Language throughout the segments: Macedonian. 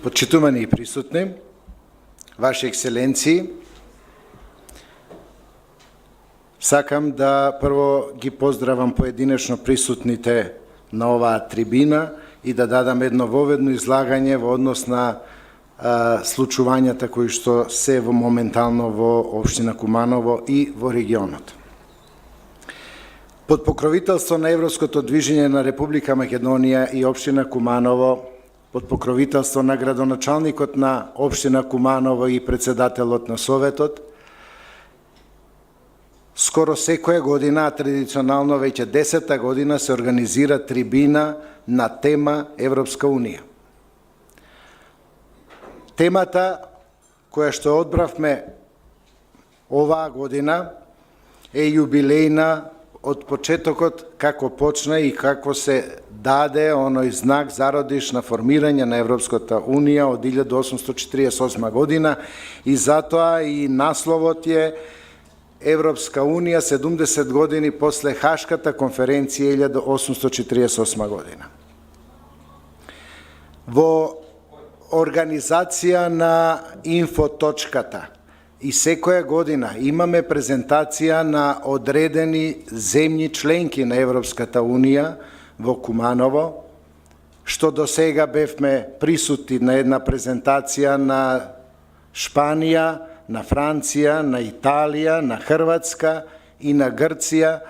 Почитувани и присутни, Ваши екселенции, сакам да прво ги поздравам поединечно присутните на оваа трибина и да дадам едно воведно излагање во однос на случувањата кои што се моментално во општина Куманово и во регионот. Под покровителство на Европското движење на Република Македонија и општина Куманово, под покровителство на градоначалникот на општина Куманово и председателот на Советот, скоро секоја година, традиционално веќе 10-та година, се организира трибина на тема Европска Унија. Темата која што одбравме оваа година е јубилејна од почетокот како почна и како се даде оној знак зародиш на формирање на Европската Унија од 1848 година и затоа и насловот е Европска Унија 70 години после Хашката конференција 1848 година. Во организација на инфоточката и секоја година имаме презентација на одредени земји членки на Европската Унија во Куманово, што до сега бевме присутни на една презентација на Шпанија, на Франција, на Италија, на Хрватска и на Грција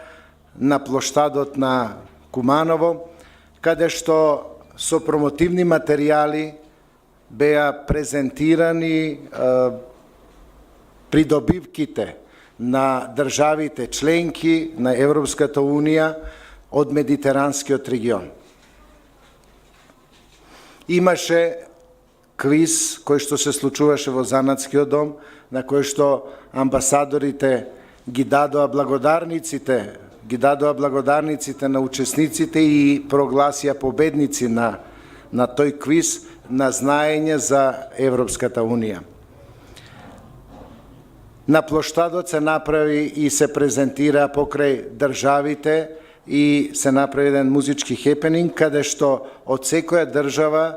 на плоштадот на Куманово, каде што со промотивни материјали беа презентирани придобивките на државите членки на Европската Унија од Медитеранскиот регион. Имаше квиз кој што се случуваше во Занатскиот дом, на кој што амбасадорите ги дадоа благодарниците на учесниците и прогласија победници на тој квиз на знаење за Европската Унија. На плоштадот се направи и се презентира покрај државите и се направи еден музички хепенинг, каде што од секоја држава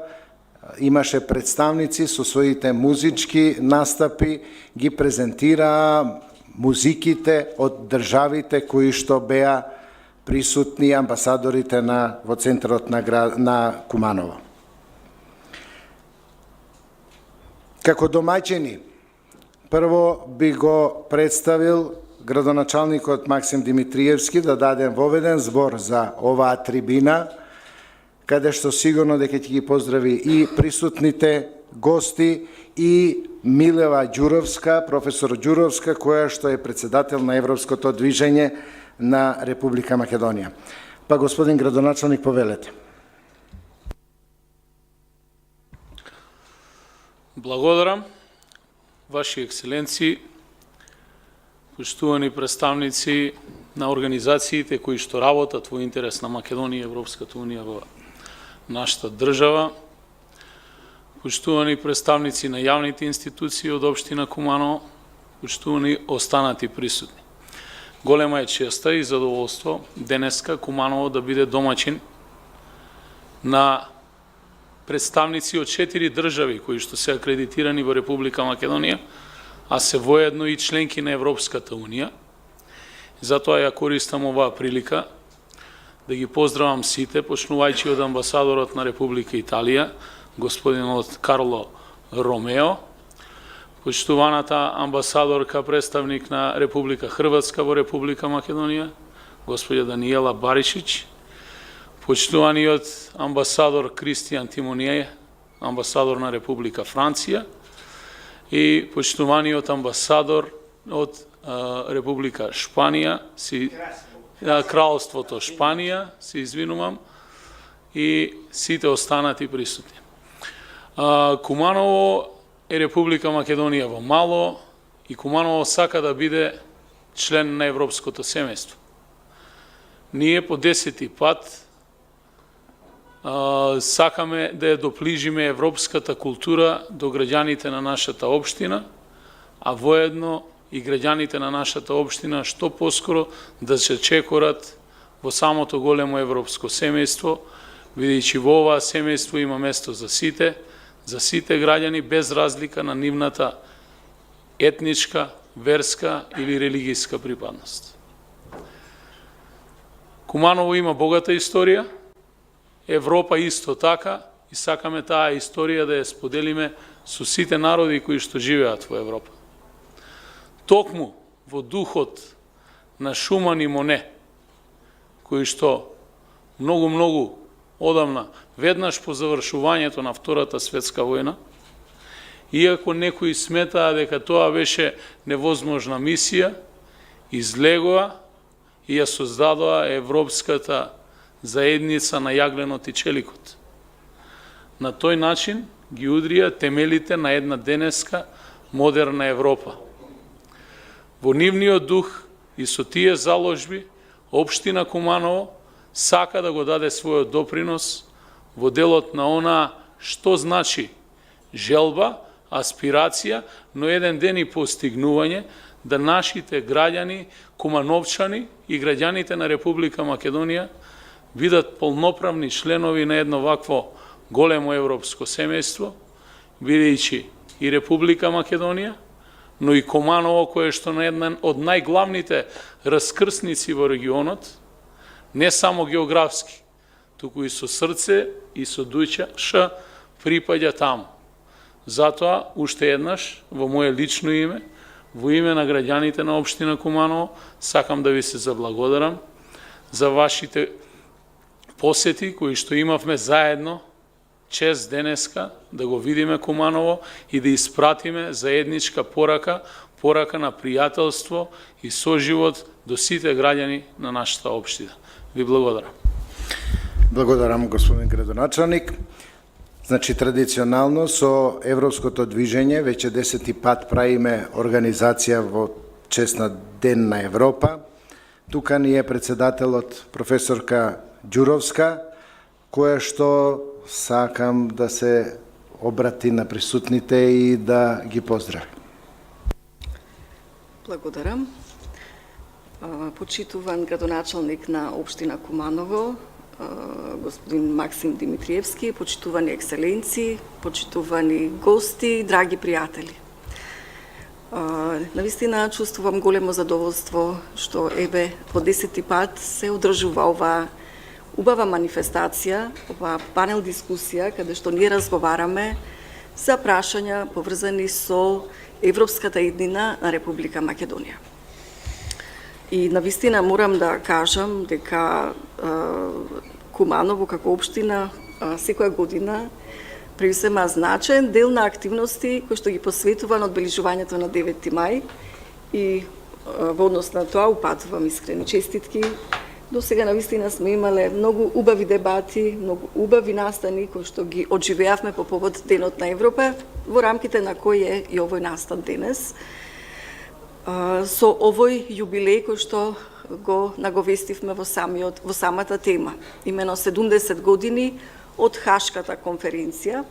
имаше представници со своите музички настапи, ги презентираа музиките од државите кои што беа присутни амбасадорите во центарот на Куманово. Како домаќини, прво би го представил градоначалникот Максим Димитриевски да даде воведен збор за оваа трибина, каде што сигурно дека ќе ги поздрави и присутните гости и Милева Ѓуровска, професор Ѓуровска, која што е председател на Европското движење на Република Македонија. Па, господин градоначалник, повелете. Благодарам, Ваши екселенции, поштувани представници на организациите кои што работат во интерес на Македонија и Европската Унија во нашата држава, поштувани представници на јавните институции од општина Куманово, поштувани останати присутни. Голема е честа и задоволство денеска Куманово да биде домаќин на представници од 4 држави кои што се акредитирани во Република Македонија, а се воедно и членки на Европската Унија. Затоа ја користам оваа прилика да ги поздравам сите, почнувајќи од амбасадорот на Република Италија, господинот Карло Ромео, почитуваната амбасадорка, представник на Република Хрватска во Република Македонија, господја Даниела Баришич, почитуваниот амбасадор Кристијан Тимоние, амбасадор на Република Франција, и почитуваниот амбасадор од Република Шпанија, Кралството Шпанија, се извинувам, и сите останати присутни. Куманово е Република Македонија во мало и Куманово сака да биде член на Европското семејство. Ние по 10-ти пат сакаме да ја доближиме европската култура до граѓаните на нашата општина, а воедно и граѓаните на нашата општина што поскоро да се чекорат во самото големо европско семејство, бидејќи во оваа семејство има место за сите, за сите граѓани без разлика на нивната етничка, верска или религијска припадност. Куманово има богата историја, Европа исто така, и сакаме таа историја да ја споделиме со сите народи кои што живеат во Европа. Токму во духот на Шуман и Моне, кои што многу одамна, веднаш по завршувањето на Втората светска војна, иако некои сметаа дека тоа беше невозможна мисија, излегоа и ја создадоа Европската заедница на јагленот и челикот. На тој начин ги удрија темелите на една денеска модерна Европа. Во нивниот дух и со тие заложби, општина Куманово сака да го даде својот допринос во делот на онаа што значи желба, аспирација, но еден ден и постигнување да нашите граѓани, кумановчани и граѓаните на Република Македонија бидат полноправни членови на едно вакво големо европско семејство, бидејќи и Република Македонија, но и Куманово, кое што на една од најглавните раскрсници во регионот, не само географски, туку и со срце и со душа припаѓа таму. Затоа, уште еднаш, во моје лично име, во име на граѓаните на општина Куманово, сакам да ви се заблагодарам за вашите посети кои што имавме заедно, чест денеска да го видиме Куманово и да испратиме заедничка порака на пријателство и соживот до сите граѓани на нашата општина. Ви благодарам. Благодарам, господин градоначалник. Значи, традиционално со Европското движење веќе 10 пат правиме организација во чест на Ден на Европа. Тука ни е председателот професорка Ѓуровска, која што сакам да се обрати на присутните и да ги поздрави. Благодарам. Почитуван градоначалник на општина Куманово, господин Максим Димитриевски, почитувани екселенци, почитувани гости, драги пријатели. Навистина чувствувам големо задоволство што еве по 10 пат се одржува оваа убава манифестација, оваа панел дискусија, каде што ние разговараме за прашања поврзани со европската иднина на Република Македонија. И навистина морам да кажам дека Куманово како општина секоја година преузема значаен дел на активности кои што ги посветува на одбележувањето на 9 мај и во однос на тоа упатувам искрени честитки. До сега навистина сме имале многу убави дебати, многу убави настани кои што ги одживеавме по повод Денот на Европа, во рамките на кој е и овој настан денес. Со овој јубилеј кој што го наговестивме во самата тема, имено 70 години од Хашката конференција,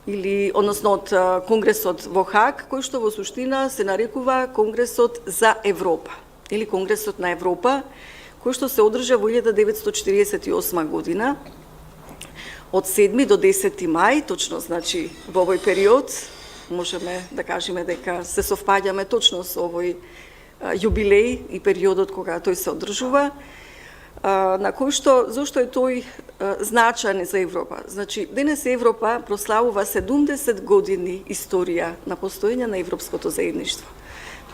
или односно од Конгресот во Хаг, кој што во суштина се нарекува Конгресот за Европа, или Конгресот на Европа, кој што се одржа во 1948 година, од 7 до 10 мај, точно значи во овој период, можеме да кажеме дека се совпаѓаме точно со овој јубилеј и периодот кога тој се одржува, на кој што, зошто е тој значаен за Европа? Значи, денес Европа прославува 70 години историја на постоење на Европското заедништво.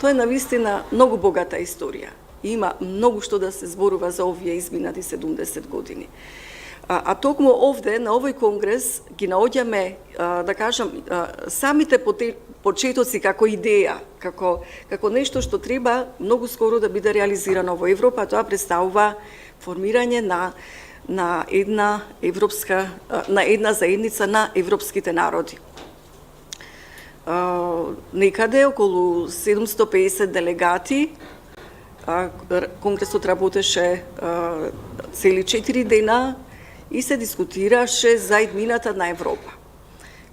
Тоа е навистина многу богата историја. Има многу што да се зборува за овие изминати 70 години. А токму овде, на овој конгрес, ги наоѓаме, да кажам, самите почетоци како идеја, како нешто што треба многу скоро да биде реализирано во Европа, тоа представува формирање на една заедница на европските народи. Некаде околу 750 делегати, конгресот работеше цели 4 дена и се дискутираше за иднината на Европа.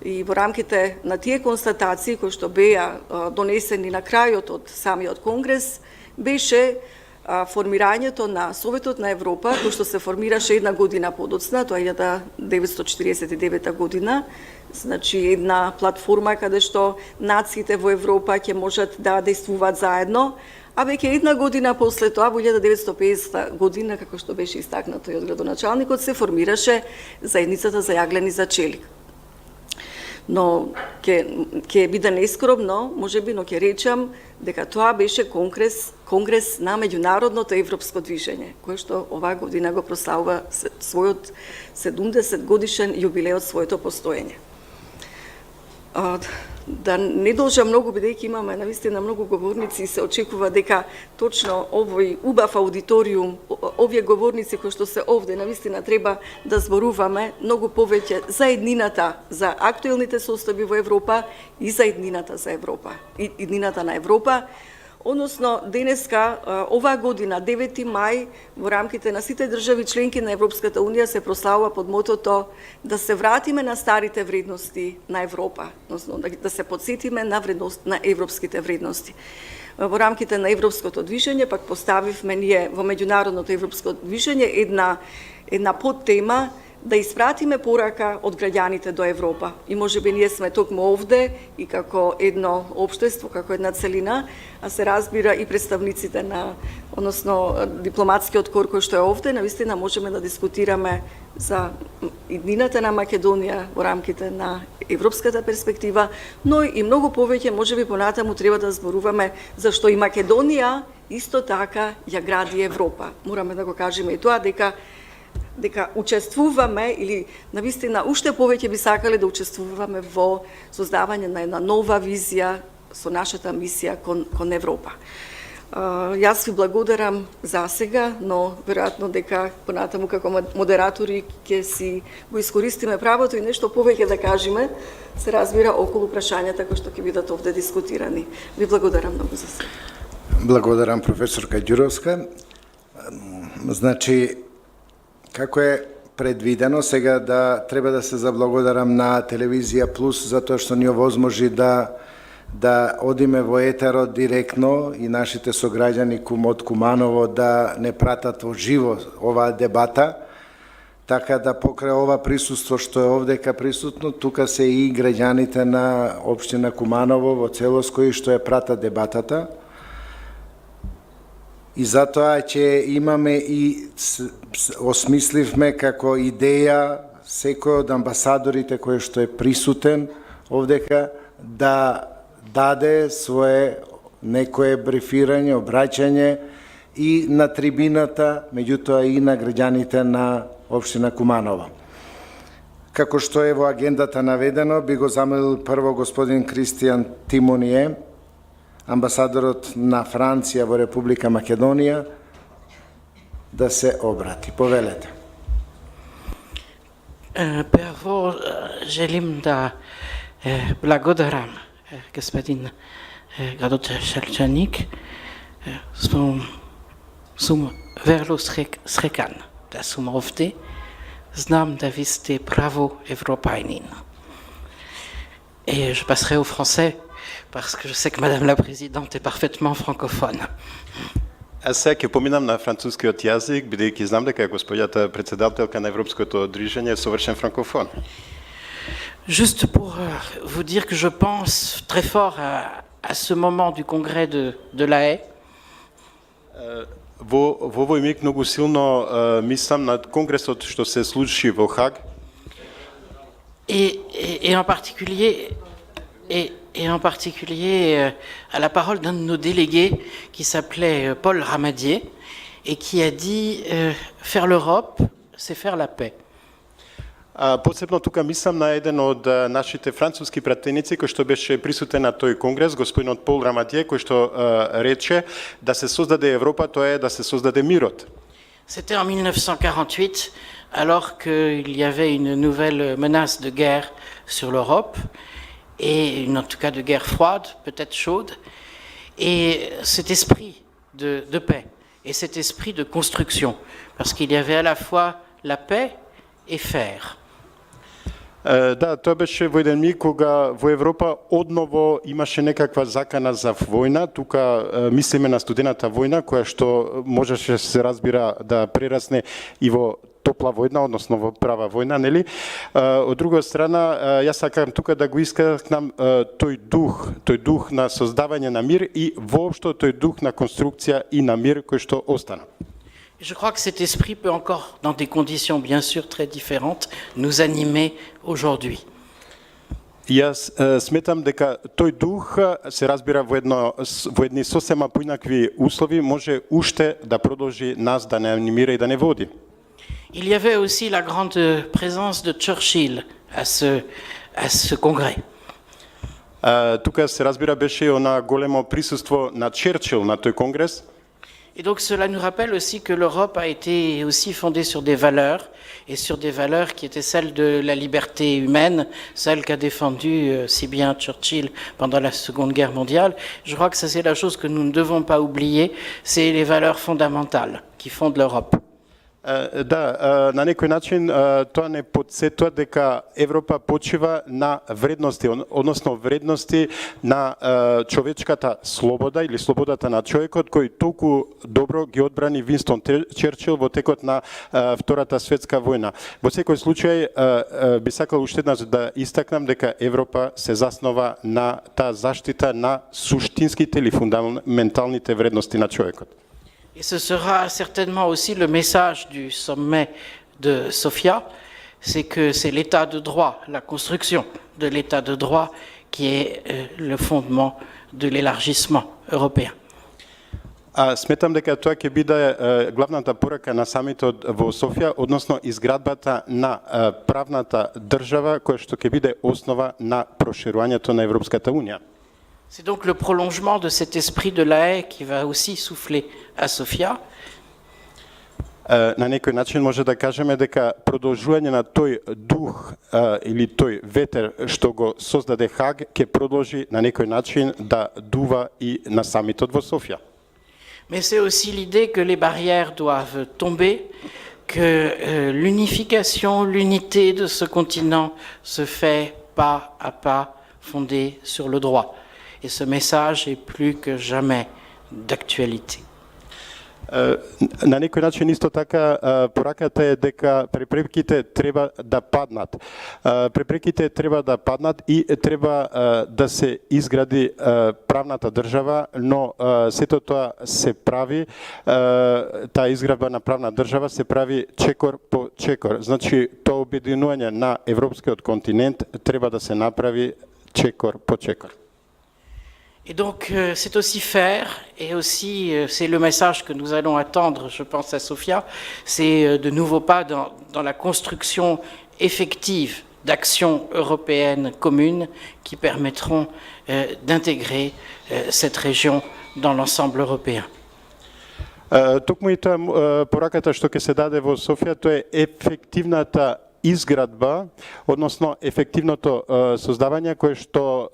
И во рамките на тие констатации кои што беа донесени на крајот од самиот конгрес, беше формирањето на Советот на Европа, кој што се формираше една година подоцна, тоа е 1949 година, значи една платформа каде што нациите во Европа ќе можат да действуваат заедно, а веќе една година после тоа, во 1950 година, како што беше истакнато и од градоначалникот, се формираше заедницата за јаглен и за челик. Но ќе биде нескромно, можеби, но ќе речам дека тоа беше конгрес на меѓународното европско движење, кое што оваа година го прославува својот 70 годишен јубилеј од своето постоење. Да не должам многу, бидејќи имаме навистина многу говорници и се очекува дека точно овој убав аудиториум, овие говорници кои што се овде, навистина треба да зборуваме многу повеќе за еднината, за актуелните состојби во Европа и за еднината за Европа, и еднината на Европа. Односно, денеска, оваа година, 9 мај, во рамките на сите држави членки на Европската Унија се прославува под мотото да се вратиме на старите вредности на Европа, односно да се подсетиме на европските вредности. Во рамките на европското движење пак поставивме ние во меѓународното европско движење една подтема да испратиме порака од граѓаните до Европа. И можеби ние сме токму овде и како едно општество, како една целина, а се разбира и представниците на, односно дипломатскиот кор кој што е овде, навистина можеме да дискутираме за иднината на Македонија во рамките на европската перспектива, но и многу повеќе можеби понатаму треба да зборуваме зашто и Македонија исто така ја гради Европа. Мораме да го кажеме и тоа дека учествуваме или навистина уште повеќе би сакале да учествуваме во создавање на една нова визија со нашата мисија кон Европа. Јас ви благодарам за сега, но веројатно дека понатаму како модератори ќе си го искористиме правото и нешто повеќе да кажеме, се разбира околу прашањата кои што ќе бидат овде дискутирани. Ви благодарам многу за сега. Благодарам, професорка Ѓуровска. Значи, како е предвидено, сега треба да се заблагодарам на Телевизија Плюс затоа што ни овозможи да одиме во етерот директно и нашите сограѓани од Куманово да не пратат во живо оваа дебата, така да покрај ова присуство што е овдека присутно, тука се и граѓаните на општина Куманово во целост кои што ја пратат дебатата. И затоа ќе имаме и осмисливме како идеја секој од амбасадорите кој што е присутен овдека да даде свое некое брифирање, обраќање и на трибината, меѓутоа и на граѓаните на општина Куманово. Како што е во агендата наведено, би го замолил прво господин Кристијан Тимоние, амбасадорот на Франција во Република Македонија, да се обрати. Повелете. Прво желим да благодарам господин градоначалник. Сум верло срекан да сум овде. Знам да ви сте право европајнин. Et je passerai au français parce que je sais que Madame la Présidente est parfaitement francophone. Аз сега ќе поминам на францускиот јазик, бидејќи знам дека господјата председателка на Европското движење е совршен франкофон. Juste pour vous dire que je pense très fort à ce moment du congrès de La Haye. Во овој миг многу силно мислам на конгресот што се случи во Хаг. Et en particulier à la parole d'un de nos délégués qui s'appelait Paul Ramadier et qui a dit faire l'Europe, c'est faire la paix. Посебно тука мислам на еден од нашите француски пратеници кој што беше присутен на тој конгрес, господинот Пол Рамадие, кој што рече да се создаде Европа, тоа е да се создаде мирот. C'était en 1948, alors qu'il y avait une nouvelle menace de guerre sur l'Europe, et en tout cas de guerre froide, peut-être chaude, et cet esprit de paix, et cet esprit de construction, parce qu'il y avait à la fois la paix et faire. Да, тоа беше во еден миг кога во Европа одново имаше некаква закана за војна, тука мислиме на студената војна, која што можеше се разбира да прерасне и во топла војна, односно во права војна, нели? Од друга страна, јас сакам тука да го искакнам тој дух на создавање на мир и воопшто тој дух на конструкција и на мир кој што остана. Je crois que cet esprit peut encore, dans des conditions bien sûr très différentes, nous animer aujourd'hui. Јас сметам дека тој дух се разбира во едни сосема поинакви услови може уште да продолжи нас да не анимира и да не води. Il y avait aussi la grande présence de Churchill à ce congrès. Тука се разбира беше она големо присуство на Черчил на тој конгрес. Et donc cela nous rappelle aussi que l'Europe a été aussi fondée sur des valeurs, et sur des valeurs qui étaient celles de la liberté humaine, celles qu'a défendue si bien Churchill pendant la Seconde Guerre mondiale. Je crois que ça c'est la chose que nous ne devons pas oublier, c'est les valeurs fondamentales qui fondent l'Europe. Да, на некој начин тоа не подсетува дека Европа почива на вредности, односно вредности на човечката слобода или слободата на човекот кој толку добро ги одбрани Винстон Черчил во текот на Втората светска војна. Во секој случај би сакал уште еднаш да истакнам дека Европа се заснова на таа заштита на суштинските или фундаменталните вредности на човекот. Et ce sera certainement aussi le message du sommet de Sofia, c'est que c'est l'état de droit, la construction de l'état de droit qui est le fondement de l'élargissement européen. Сметам дека тоа ќе биде главната порака на самитот во Софија, односно изградбата на правната држава која што ќе биде основа на проширувањето на Европската унија. C'est donc le prolongement de cet esprit de la haie qui va aussi souffler à Sofia. На некој начин може да кажеме дека продолжување на тој дух или тој ветер што го создаде Хаг ќе продолжи на некој начин да дува и на самитот во Софија. Mais c'est aussi l'idée que les barrières doivent tomber, que l'unification, l'unité de ce continent se fait pas à pas fondée sur le droit. Et ce message est plus que jamais d'actualité. На некој начин исто така пораката е дека препреките треба да паднат. Препреките треба да паднат и треба да се изгради правната држава, но сето тоа се прави, таа изградба на правна држава се прави чекор по чекор. Значи, тоа обединување на европскиот континент треба да се направи чекор по чекор. Et donc, c'est aussi faire, et aussi, c'est le message que nous allons attendre, je pense, à Sofia, c'est de nouveaux pas dans la construction effective d'actions européennes communes qui permettront d'intégrer cette région dans l'ensemble européen. Токму и тоа пораката што ќе се даде во Софија, тоа е ефективната изградба, односно ефективното создавање кое што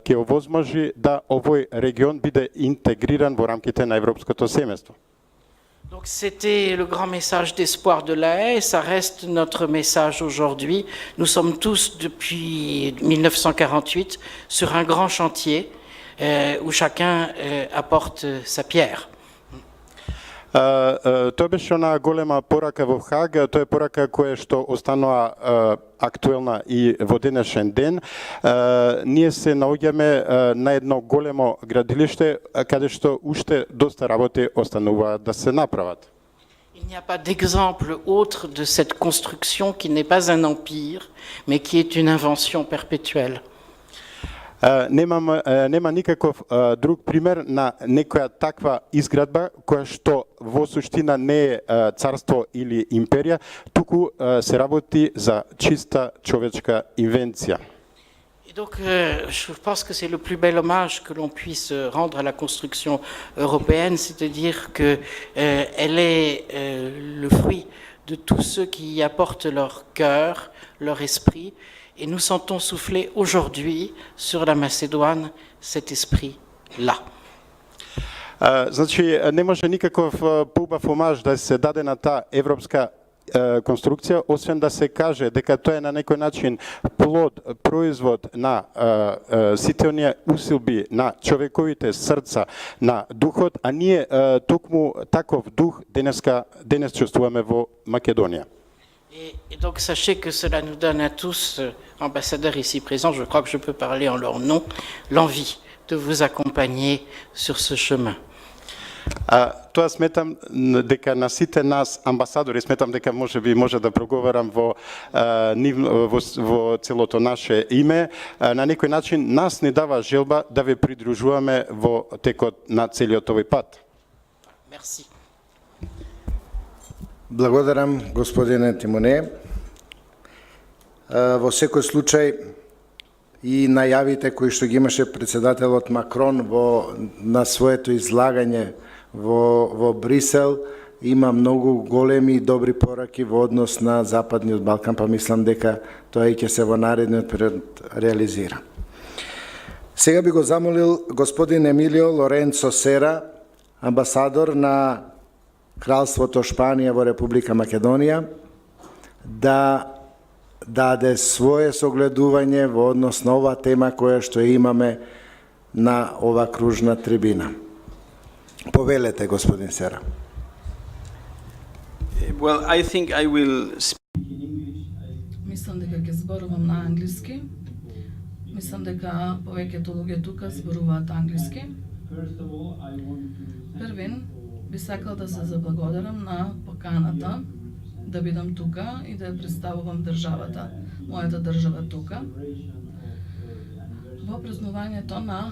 ќе овозможи да овој регион биде интегриран во рамките на европското семејство. Donc c'était le grand message d'espoir de la haie, ça reste notre message aujourd'hui. Nous sommes tous depuis 1948 sur un grand chantier où chacun apporte sa pierre. Тоа беше она голема порака во Хаг, тоа е порака која што останува актуелна и во денешен ден. Ние се наоѓаме на едно големо градилиште каде што уште доста работи остануваат да се направат. Il n'y a pas d'exemple autre de cette construction qui n'est pas un empire, mais qui est une invention perpétuelle. Нема никаков друг пример на некоја таква изградба која што во суштина не е царство или империја, туку се работи за чиста човечка инвенција. Et donc, je pense que c'est le plus bel hommage que l'on puisse rendre à la construction européenne, c'est-à-dire qu'elle est le fruit de tous ceux qui y apportent leur cœur, leur esprit, et nous sentons souffler aujourd'hui sur la Macédoine cet esprit-là. Значи, не може никаков поубав омаж да се даде на таа европска конструкција, освен да се каже дека тоа е на некој начин плод, производ на сите оние усилби на човековите срца, на духот, а ние токму таков дух денес чувствуваме во Македонија. Et donc sachez que cela nous donne à tous, ambassadeurs ici présents, je crois que je peux parler en leur nom, l'envie de vous accompagner sur ce chemin. Тоа сметам дека на сите нас амбасадори, сметам дека може да проговарам во целото наше име, на некој начин нас ни дава желба да ве придружуваме во текот на целиот овој пат. Merci. Благодарам, господине Тимоне. Во секој случај и најавите кои што ги имаше председателот Макрон на своето излагање во Брисел, има многу големи и добри пораки во однос на Западниот Балкан, па мислам дека тоа и ќе се во наредниот период реализира. Сега би го замолил господин Емилио Лоренцо Сера, амбасадор на Кралството Шпанија во Република Македонија, да даде свое согледување во однос на оваа тема која што имаме на ова кружна трибина. Повелете, господин Сера. Well, I think I will speak. Мислам дека ќе зборувам на англиски. Мислам дека повеќето луѓе тука зборуваат англиски. Првин, би сакал да се заблагодарам на поканата да бидам тука и да ја представувам државата, мојата држава тука. Во празнувањето на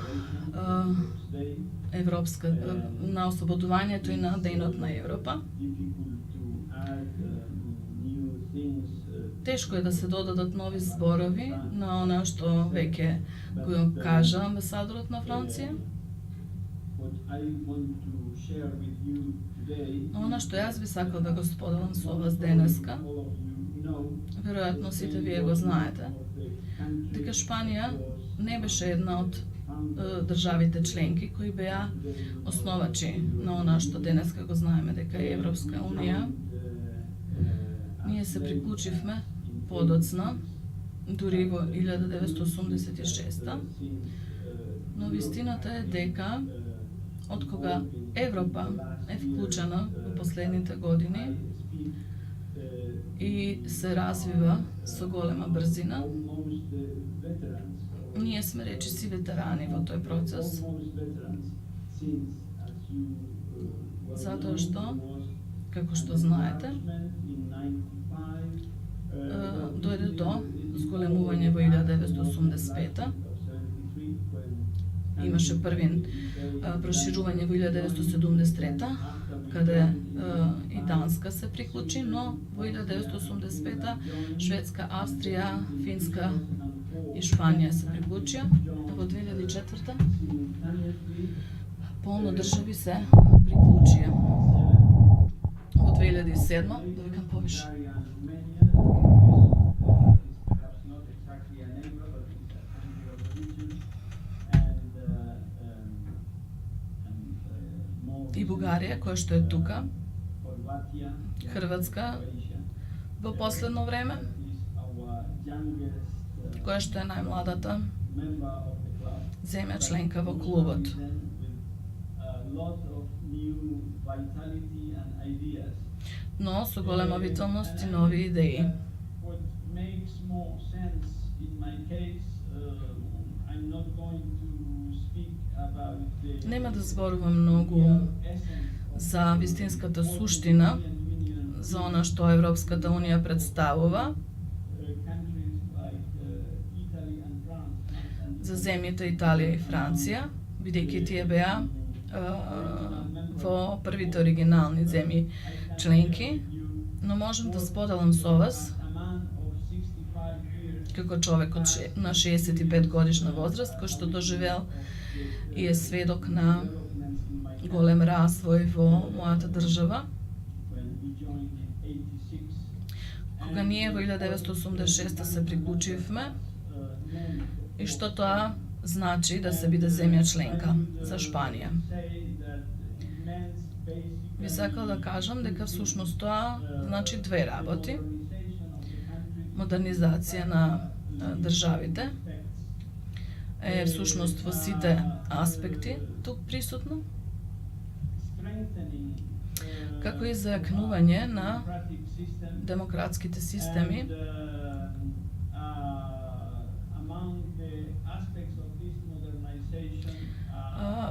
на ослободувањето и на Денот на Европа. Тешко е да се додадат нови зборови на она што веќе го кажа амбасадорот на Франција. Но она што јас би сакал да го споделам со вас денеска, веројатно сите вие го знаете, дека Шпанија не беше една од државите членки кои беа основачи на она што денеска го знаеме дека е Европска унија. Ние се приклучивме подоцна, дури во 1986. Но вистината е дека од кога Европа е вклучена во последните години и се развива со голема брзина, ние сме речиси ветерани во тој процес. Затоа што, како што знаете, дојде до зголемување во 1985-та. Имаше првин проширување во 1973-та, каде и Данска се приклучи, но во 1985-та Шведска, Австрија, Финска и Шпанија се приклучија. Во 2004-та полно држави се приклучија. Во 2007-та, да викам повише. И Бугарија, која што е тука, Хрватска во последно време, која што е најмладата земја членка во клубот. Но со голема виталност и нови идеи. Нема да зборувам многу за вистинската суштина, за она што Европската унија представува, за земјите Италија и Франција, бидејќи тие беа во првите оригинални земји членки, но можам да споделам со вас, како човек на 65 годишна возраст, кој што доживеал и е сведок на голем развој во мојата држава. Кога ние во 1986 се приклучивме, и што тоа значи да се биде земја членка за Шпанија. би сакал да кажам дека всушност тоа значи две работи. Модернизација на државите е всушност во сите аспекти тук присутно, како и зајакнување на демократските системи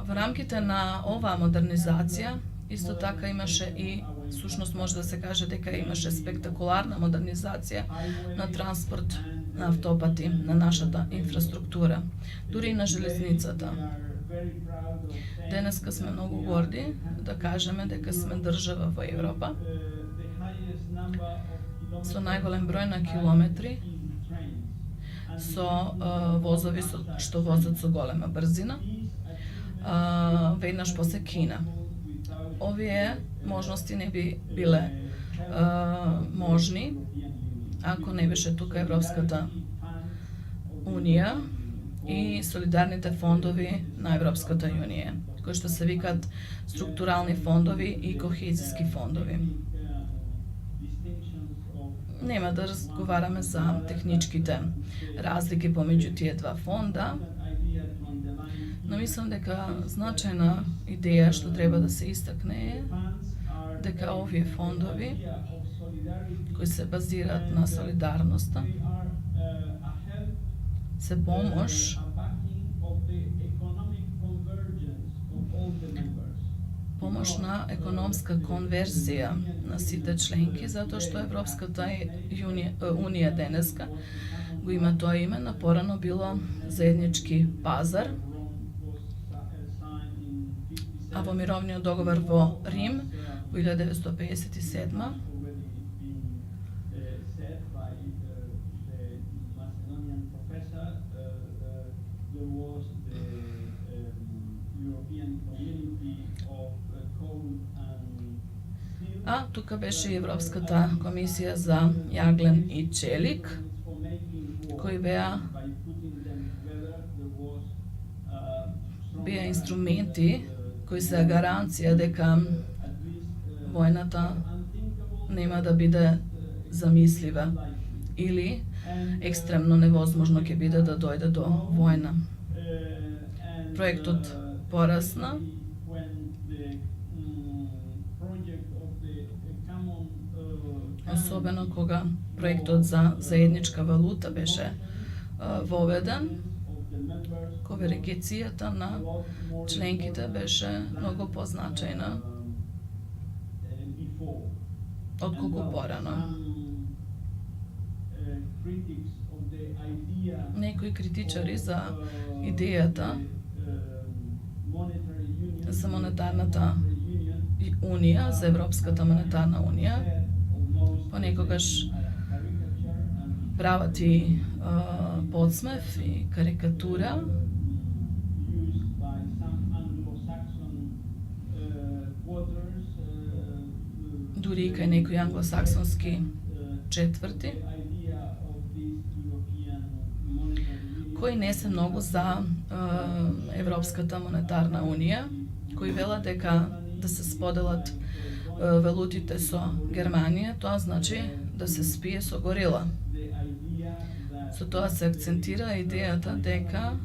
во рамките на оваа модернизација. Исто така имаше и, всушност може да се каже дека имаше спектакуларна модернизација на транспорт, на автопати, на нашата инфраструктура, дури и на железницата. Денеска сме многу горди да кажеме дека сме држава во Европа со најголем број на километри, со возови што возат со голема брзина, веднаш после Кина. Овие можности не би биле можни ако не беше тука Европската Унија и солидарните фондови на Европската Унија, кои што се викаат структурални фондови и кохезиски фондови. Нема да разговараме за техничките разлики помеѓу тие два фонда, но мислам дека значајна идеја што треба да се истакне е дека овие фондови кои се базираат на солидарноста се помош на економска конверзија на сите членки, затоа што Европската Унија денеска го има тоа име, на порано било заеднички пазар, а во мировниот договор во Рим во 1957 а тука беше и Европската комисија за јаглен и челик, кои беа инструменти кои се гаранција дека војната нема да биде замислива или екстремно невозможно ќе биде да дојде до војна. Проектот порасна, особено кога проектот за заедничка валута беше воведен, конвергенцијата на членките беше многу позначајна отколку порано. Некои критичари за идејата за монетарната унија, за Европската монетарна унија, понекогаш прават и подсмев и карикатура. Дури и кај некои англосаксонски четврти, кои не се многу за Европската монетарна унија, кои велат дека да се споделат валутите со Германија, тоа значи да се спие со горила. Со тоа се акцентира идејата дека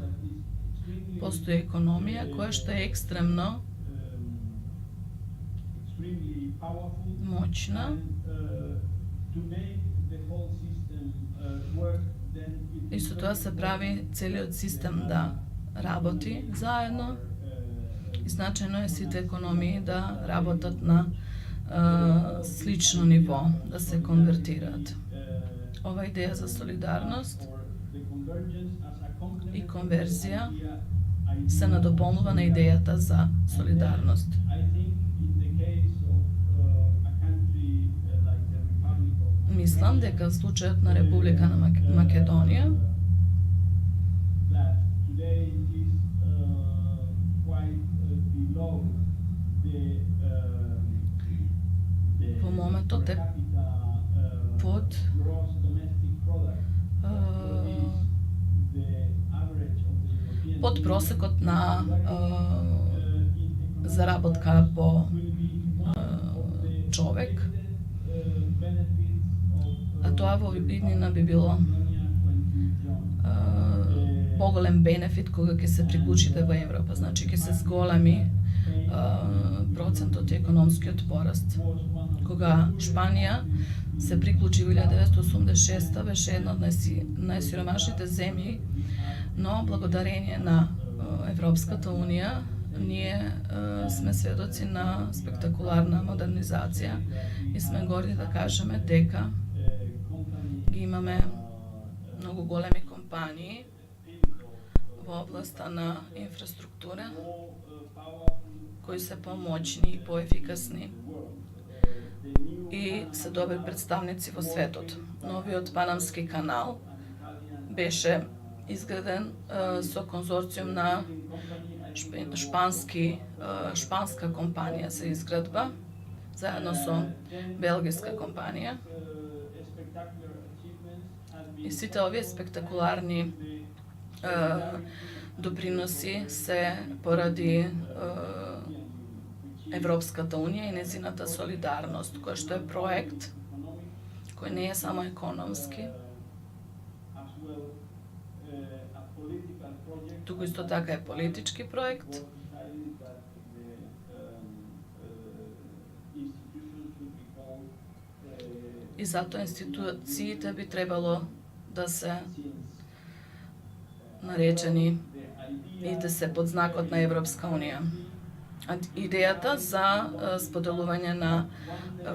постои економија која што е екстремно моćна и со тоа се прави целиот систем да работи заедно и значајно е сите економии да работат на слично ниво, да се конвертираат. Ова идеја за солидарност и конверзија се надополнува на идејата за солидарност. Мислам дека случајот на Република на Македонија во моментот е под просекот на заработка по човек, а тоа во иднина би било поголем бенефит кога ќе се приклучите во Европа, значи ќе се зголеми процентот и економскиот пораст. Кога Шпанија се приклучи во 1986 беше една од најсиромашните земји, но благодарение на Европската унија ние сме сведоци на спектакуларна модернизација и сме горди да кажеме дека ги имаме многу големи компании во областа на инфраструктура кои се помоćни и поефикасни и се добри представници во светот. Новиот Панамски канал беше изграден со конзорциум на шпанска компанија за изградба, заедно со белгиска компанија. И сите овие спектакуларни доприноси се поради Европската унија и незината солидарност, кој што е проект кој не е само економски, туку исто така е политички проект. И затоа институциите би требало да се наречени и да се под знакот на Европска унија. Идејата за споделување на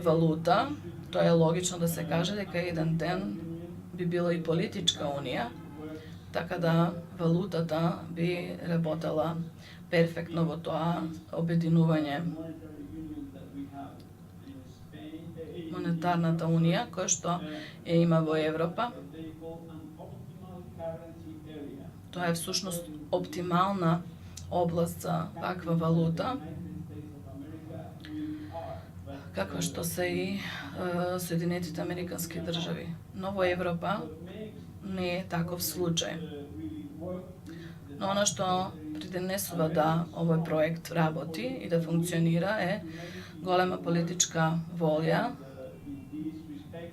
валута, тоа е логично да се каже дека еден ден би била и политичка унија, така да валутата би работела перфектно во тоа обединување. Монетарната унија, која што ја има во Европа, тоа е всушност оптимална област за ваква валута, каква што се и Соединетите Американски држави. Но во Европа не е таков случај. Но она што придонесува да овој проект работи и да функционира е голема политичка волја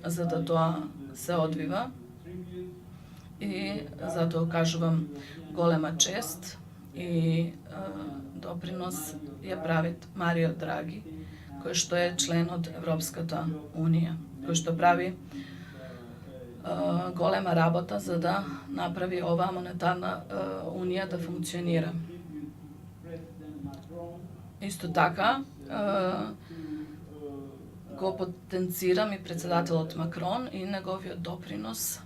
за да тоа се одвива и затоа кажувам голема чест и допринос ја прави Марио Драги, кој што е член од Европската унија, кој што прави голема работа за да направи оваа монетарна унија да функционира. Исто така го потенцирам и председателот Макрон и неговиот допринос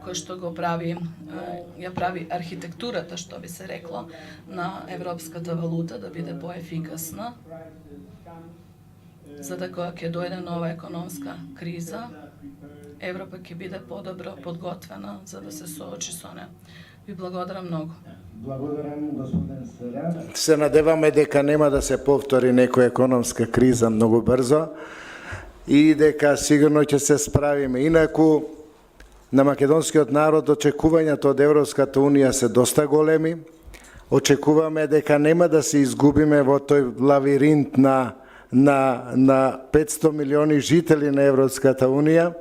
кој што го прави, ја прави архитектурата, што би се рекло, на европската валута да биде поефикасна, за да кога ќе дојде нова економска криза, Европа ќе биде подобро подготвена за да се соочи со неа. Ви благодарам многу. Благодарам, господин Селјан. Се надеваме дека нема да се повтори некоја економска криза многу брзо и дека сигурно ќе се справиме. Инаку, на македонскиот народ очекувањата од Европската унија се доста големи. Очекуваме дека нема да се изгубиме во тој лавиринт на 500 милиони жители на Европската унија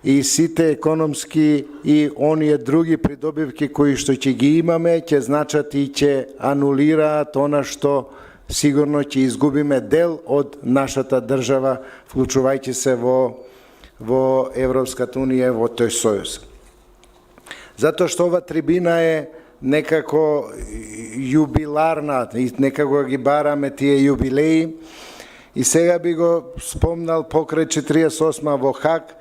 и сите економски и оние други придобивки кои што ќе ги имаме ќе значат и ќе анулираат она што сигурно ќе изгубиме дел од нашата држава, вклучувајќи се во Европската унија, во тој сојуз. Затоа што ова трибина е некако јубиларна и некако ги бараме тие јубилеи и сега би го спомнал покрај 48 во Хаг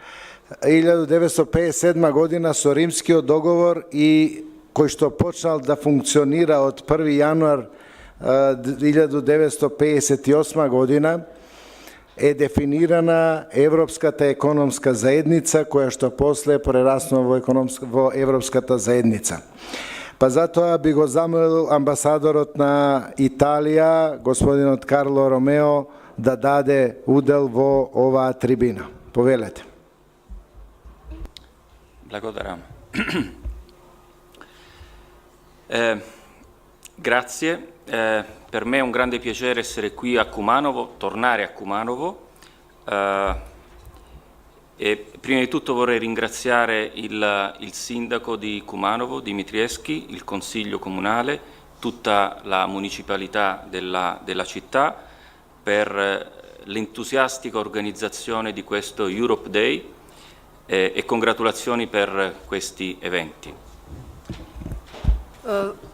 1957 година со Римскиот договор и кој што почнал да функционира од 1 јануар 1958 година е дефинирана Европската економска заедница, која што после прераснува во Европската заедница. Па затоа би го замолил амбасадорот на Италија, господинот Карло Ромео, да даде удел во оваа трибина. Повелете. Благодарам. Grazie, per me è un grande piacere essere qui a Kumanovo, tornare a Kumanovo. E prima di tutto vorrei ringraziare il sindaco di Kumanovo, Dimitrievski, il consiglio comunale, tutta la municipalità della città per l'entusiastica organizzazione di questo Europe Day e congratulazioni per questi eventi.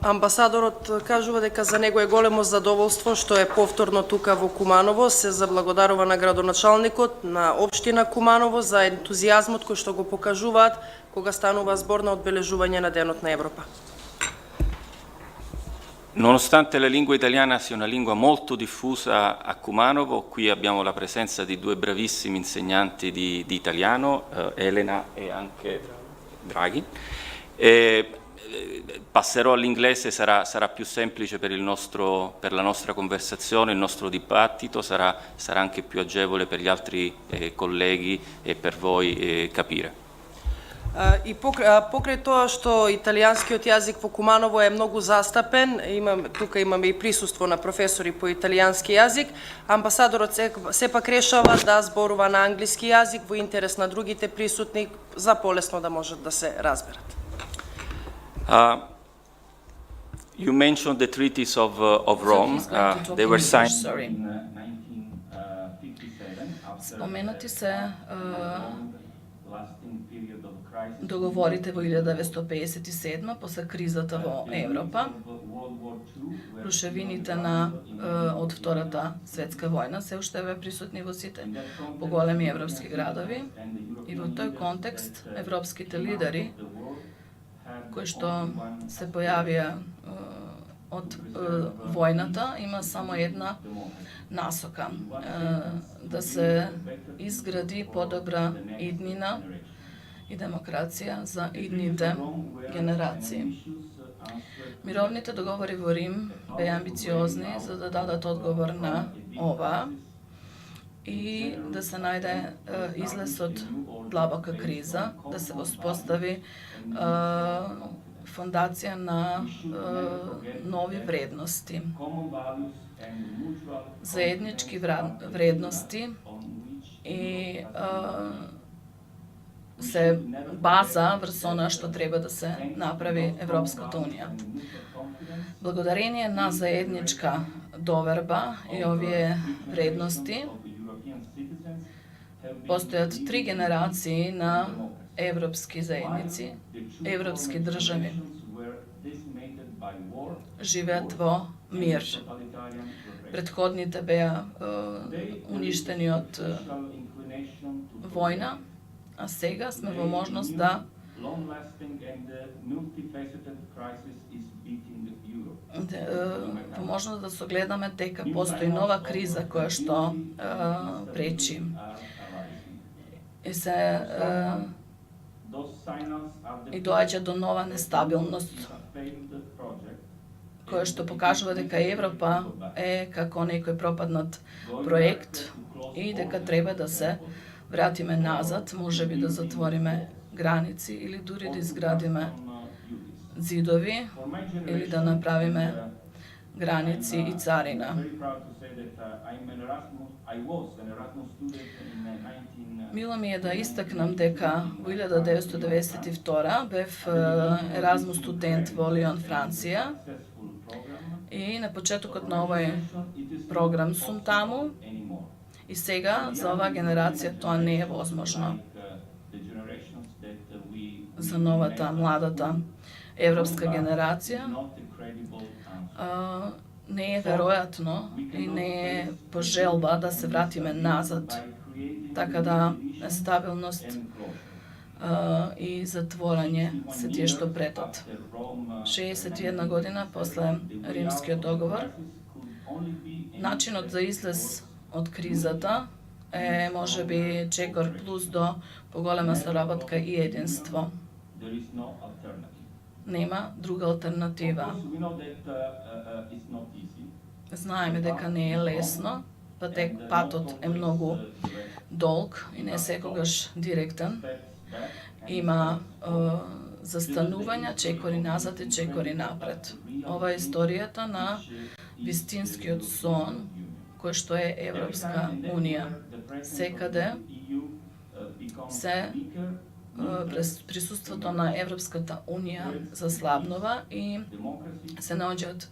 Амбасадорот кажува дека за него е големо задоволство што е повторно тука во Куманово. Се заблагодарува на градоначалникот на општина Куманово за ентузијазмот кој што го покажуваат кога станува збор на одбележување на Денот на Европа. Nonostante la lingua italiana sia una lingua molto diffusa a Kumanovo, qui abbiamo la presenza di due bravissimi insegnanti di italiano, Elena e anche Draghi. Passerò all'inglese, sarà più semplice per la nostra conversazione, il nostro dibattito, sarà anche più agevole per gli altri colleghi e per voi capire. И покрај тоа што италијанскиот јазик во Куманово е многу застапен, тука имаме и присуство на професори по италијански јазик, амбасадорот сепак решава да зборува на англиски јазик во интерес на другите присутни за полесно да можат да се разберат. You mentioned the treaties of Rome. They were signed in 1957. Споменати се договорите во 1957 после кризата во Европа. Рушевините од Втората светска војна се уште беа присутни во сите поголеми европски градови и во тој контекст европските лидери кои што се појавија од војната има само една насока да се изгради подобра иднина и демокрација за идните генерации. Мировните договори во Рим беа амбициозни за да дадат одговор на ова и да се најде излез од длабока криза, да се воспостави фондација на нови вредности. Заеднички вредности и се база врз она што треба да се направи Европската Унија. Благодарение на заедничка доверба и овие вредности постојат 3 генерации на европски заедници, европски држави. Живеат во мир. Претходните беа уништени од војна, а сега сме во можност да да согледаме дека постои нова криза која што пречи. И доаѓа до нова нестабилност која што покажува дека Европа е како некој пропаднат проект и дека треба да се вратиме назад, можеби да затвориме граници или дури да изградиме зидови или да направиме граници и царина. Мило ми е да истакнам дека во 1992 бев Еразмус студент во Лион, Франција и на почетокот на овој програм сум таму и сега за оваа генерација тоа не е возможно. За новата, младата европска генерација не е веројатно и не е пожелба да се вратиме назад, така да нестабилност и затворање се тие што претат. 61 година после Римскиот договор, начинот за излез од кризата е можеби чекор плюс до поголема соработка и единство. Нема друга алтернатива. Знаеме дека не е лесно, патот е многу долг и не секогаш директен. Има застанувања, чекори назад и чекори напред. Ова е историјата на вистинскиот сон кој што е Европска Унија. Секаде се присуството на Европската Унија заслабнува и се наоѓаат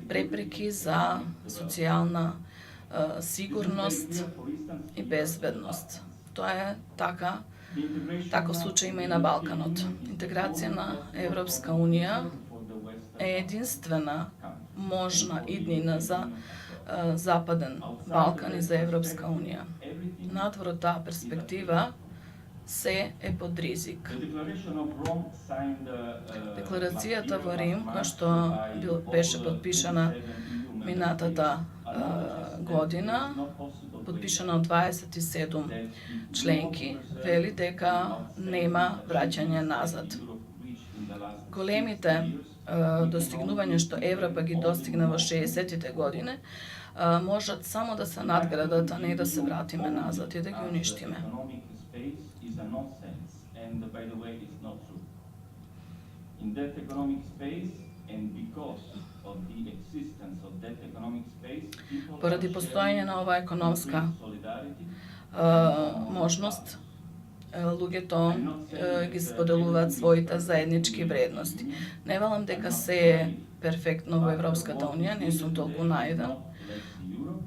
препреки за социјална сигурност и безбедност. Тоа е така. Таков случај има и на Балканот. Интеграција на Европска Унија е единствена можна иднина за Западен Балкан и за Европска Унија. Надвор од таа перспектива се е под ризик. Декларацијата во Рим, која што беше подпишана минатата година, подпишана од 27 членки, вели дека нема враќање назад. Големите достигнувања што Европа ги достигна во 60-тите години, можат само да се надградат, а не да се вратиме назад и да ги уништиме. Поради постојање на ова економска можност, луѓето ги споделуваат своите заеднички вредности. Не велам дека се е перфектно во Европската Унија, не сум толку наивен,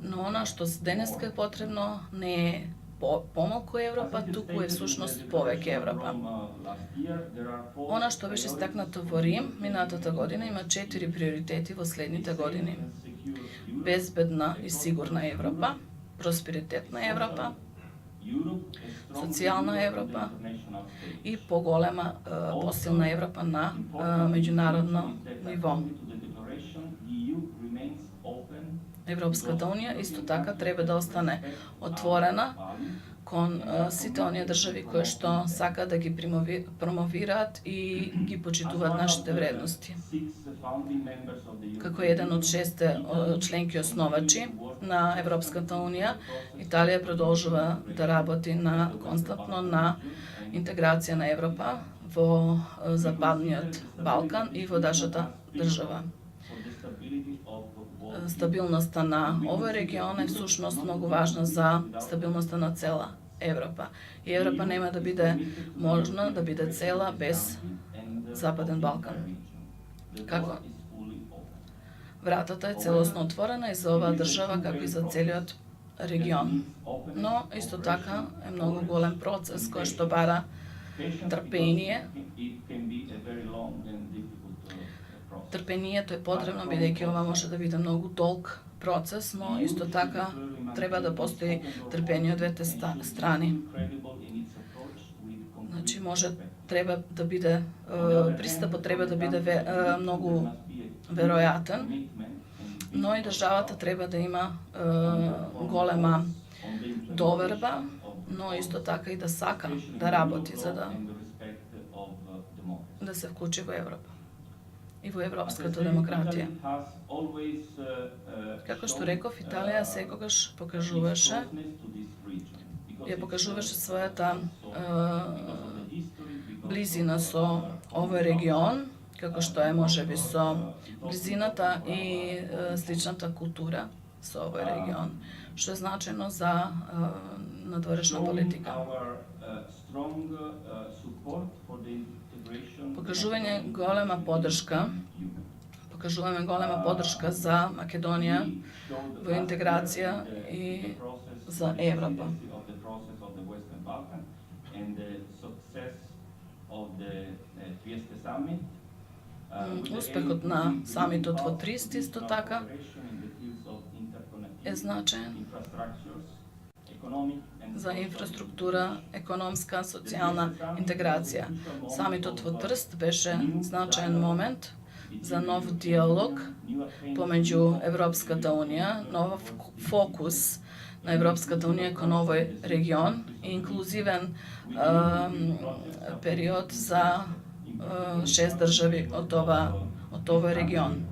но она што денеска е потребно не е помалку Европа, туку е всушност повеќе Европа. Она што беше стакнато во Рим минатата година има 4 приоритети во следните години. Безбедна и сигурна Европа, просперитетна Европа, социјална Европа и поголема, посилна Европа на меѓународно ниво. Европската Унија исто така треба да остане отворена кон сите оние држави кои што сакаат да ги промовираат и ги почитуваат нашите вредности. Како еден од 6 членки основачи на Европската Унија, Италија продолжува да работи константно на интеграција на Европа во Западниот Балкан и во нашата држава. Стабилноста на овој регион е всушност многу важна за стабилноста на цела Европа. И Европа нема да биде можна да биде цела без Западен Балкан. Како? Вратата е целосно отворена и за оваа држава, како и за целиот регион. Но исто така е многу голем процес кој што бара трпение. Трпението е потребно, бидејќи ова може да биде многу долг процес, но исто така треба да постои трпение од двете страни. Значи, треба да биде, пристапот треба да биде многу веројатен, но и државата треба да има голема доверба, но исто така и да сака да работи за да се вклучи во Европа и во европската демократија. Како што реков, Италија секогаш покажуваше својата близина со овој регион, како што е можеби со близината и сличната култура со овој регион, што е значајно за надворешна политика. Покажуваме голема поддршка за Македонија во интеграција и за Европа. Успехот на самитот во Трист исто така е значаен за инфраструктура, економска, социјална интеграција. Самитот во Трст беше значаен момент за нов диалог помеѓу Европската Унија, нов фокус на Европската Унија кон овој регион и инклузивен период за 6 држави од овој регион.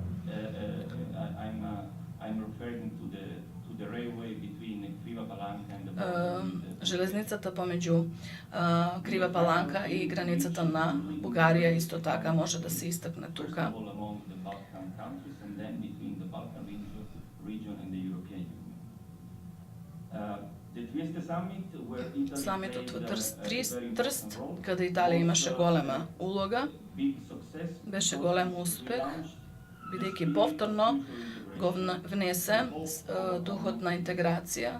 железницата помеѓу Крива Паланка и границата на Бугарија исто така може да се истакне тука. Самитот во Трст, каде Италија имаше голема улога, беше голем успех, бидејќи повторно го внесе духот на интеграција.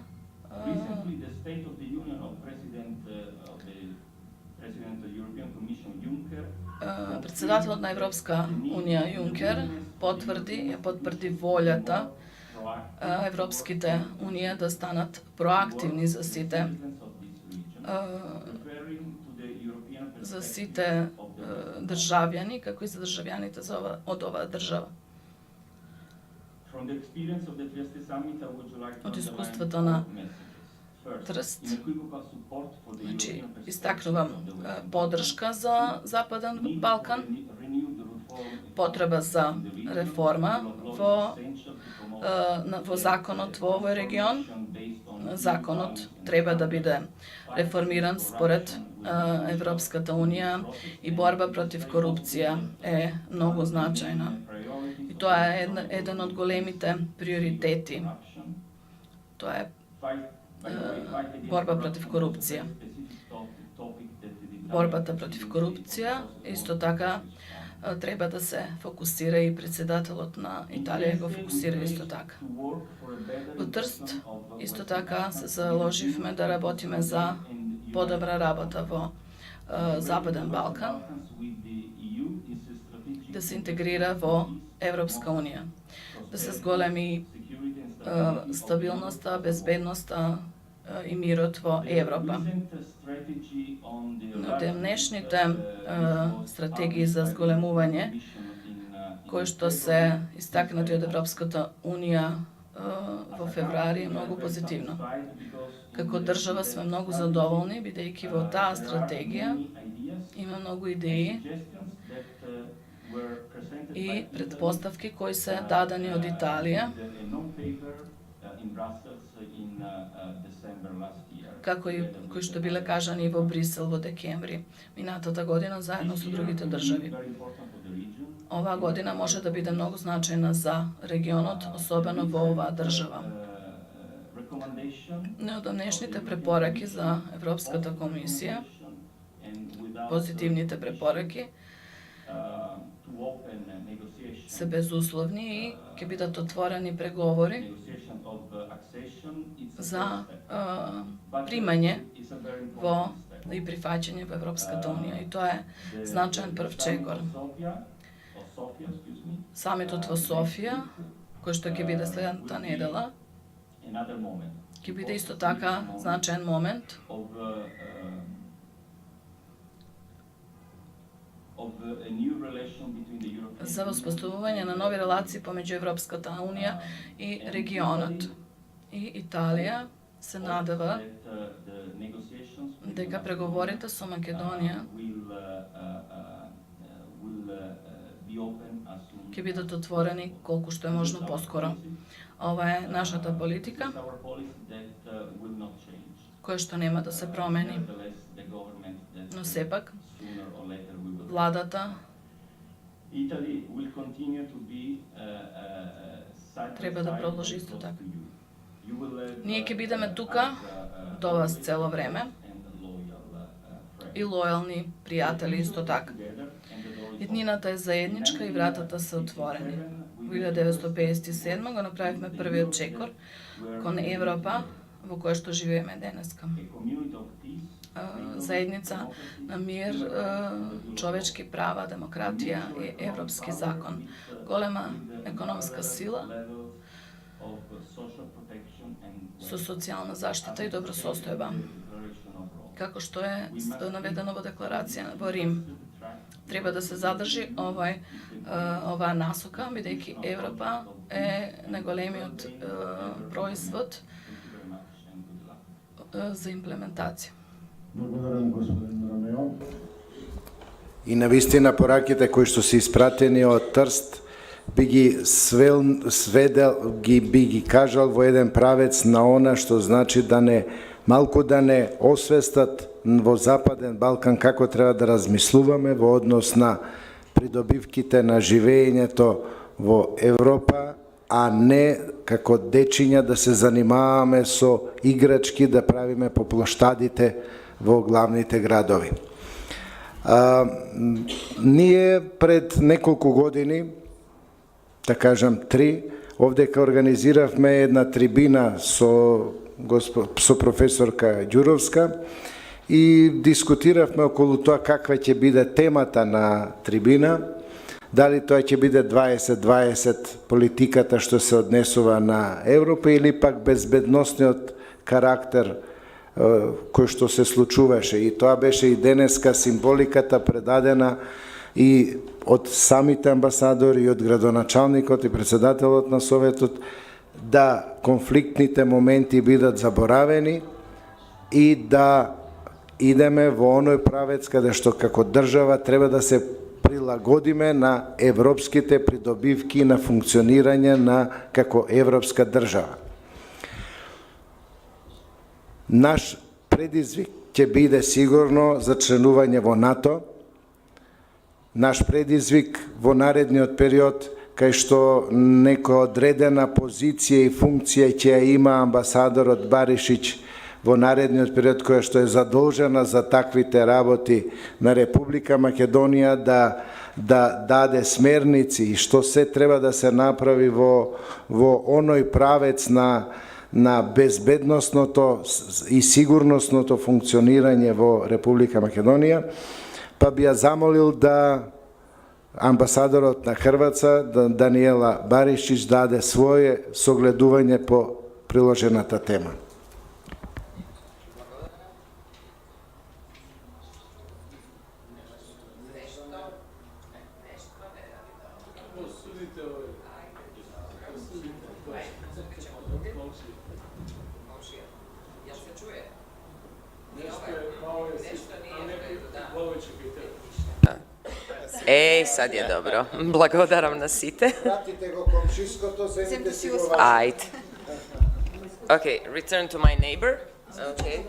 Председателот на Европска унија Јункер потврди волјата Европските унија да станат проактивни за сите државјани, како и за државјаните од оваа држава. Од искуството на Трст, значи, истакнувам поддршка за Западен Балкан, потреба за реформа во законот во овој регион. Законот треба да биде реформиран според Европската унија и борба против корупција е многу значајна. И тоа е еден од големите приоритети. Тоа е борба против корупција. Борбата против корупција исто така треба да се фокусира и председателот на Италија го фокусира исто така. Во Трст исто така се заложивме да работиме за подобра работа во Западен Балкан, да се интегрира во Европска унија, да се зголеми стабилноста, безбедноста и мирот во Европа. Но денешните стратегии за зголемување, кои што се истакнати од Европската унија во февруари, е многу позитивно. Како држава сме многу задоволни, бидејќи во таа стратегија има многу идеи и предпоставки кои се дадени од Италија, како и кои што биле кажани во Брисел во декември минатата година заедно со другите држави. Оваа година може да биде многу значајна за регионот, особено во оваа држава. Неодамнешните препораки за Европската комисија, позитивните препораки, се безусловни и ќе бидат отворени преговори за примање во и прифаќање во Европската унија. И тоа е значаен прв чекор. Самитот во Софија, кој што ќе биде следната недела, ќе биде исто така значаен момент за воспоставување на нови релации помеѓу Европската унија и регионот. И Италија се надева дека преговорите со Македонија ќе бидат отворени колку што е можно поскоро. Ова е нашата политика, која што нема да се промени. Но сепак, владата треба да продолжи исто така. Ние ќе бидеме тука до вас цело време и лојални пријатели исто така. Иднината е заедничка и вратата се отворени. Во 1957 го направивме првиот чекор кон Европа во која што живееме денеска. Заедница на мир, човечки права, демократија и европски закон. Голема економска сила со социјална заштита и добросостојба, како што е наведено во декларација во Рим. Треба да се задржи оваа насока, бидејќи Европа е најголемиот производ за имплементација. И навистина пораките кои што се испратени од Трст би ги кажал во еден правец на она што значи да не малку да не освестат во Западен Балкан како треба да размислуваме во однос на придобивките на живеењето во Европа, а не како дечиња да се занимаваме со играчки да правиме по плоштадите во главните градови. Ние пред неколку години, да кажам 3, овдека организиравме една трибина со професорка Ѓуровска и дискутиравме околу тоа каква ќе биде темата на трибина, дали тоа ќе биде 20-20 политиката што се однесува на Европа или пак безбедносниот карактер кој што се случуваше. И тоа беше и денеска символиката предадена и од самите амбасадори, и од градоначалникот и председателот на Советот, да конфликтните моменти бидат заборавени и да идеме во оној правец каде што како држава треба да се прилагодиме на европските придобивки на функционирање на како европска држава. Наш предизвик ќе биде сигурно за членување во НАТО. Наш предизвик во наредниот период, кај што некоја одредена позиција и функција ќе ја има амбасадорот Баришич во наредниот период, која што е задолжена за таквите работи на Република Македонија да даде смерници и што се треба да се направи во оној правец на безбедносното и сигурносното функционирање во Република Македонија, па би ја замолил да амбасадорот на Хрватска, Даниела Баришич, даде свое согледување по приложената тема. Sad je dobro. Blagodaram na site. Pratite go komšijskoto, zemite si go vaše. Ajde. Okay, return to my neighbor. Okay.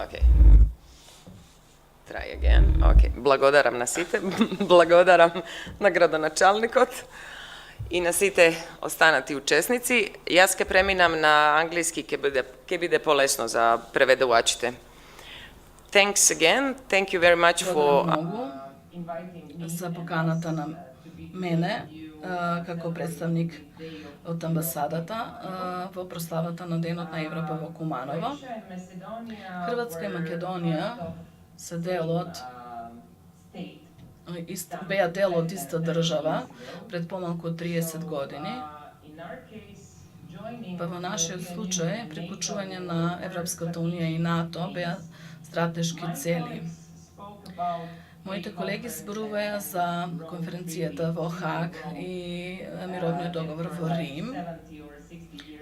Okay. Try again. Okay. Blagodaram na site. Blagodaram na gradonačalnikot. I na site ostanati učesnici. Jaz ke preminam na angliski, ke bude polesno za prevedovačite. Thanks again. Thank you very much for за поканата на мене како представник од амбасадата во прославата на Денот на Европа во Куманово. Хрватска и Македонија се дел од беа дел од иста држава пред помалку од 30 години. Па во нашиот случај приклучување на Европската унија и НАТО беа стратешки цели. Моите колеги зборуваја за конференцијата во Хаг и мировниот договор во Рим,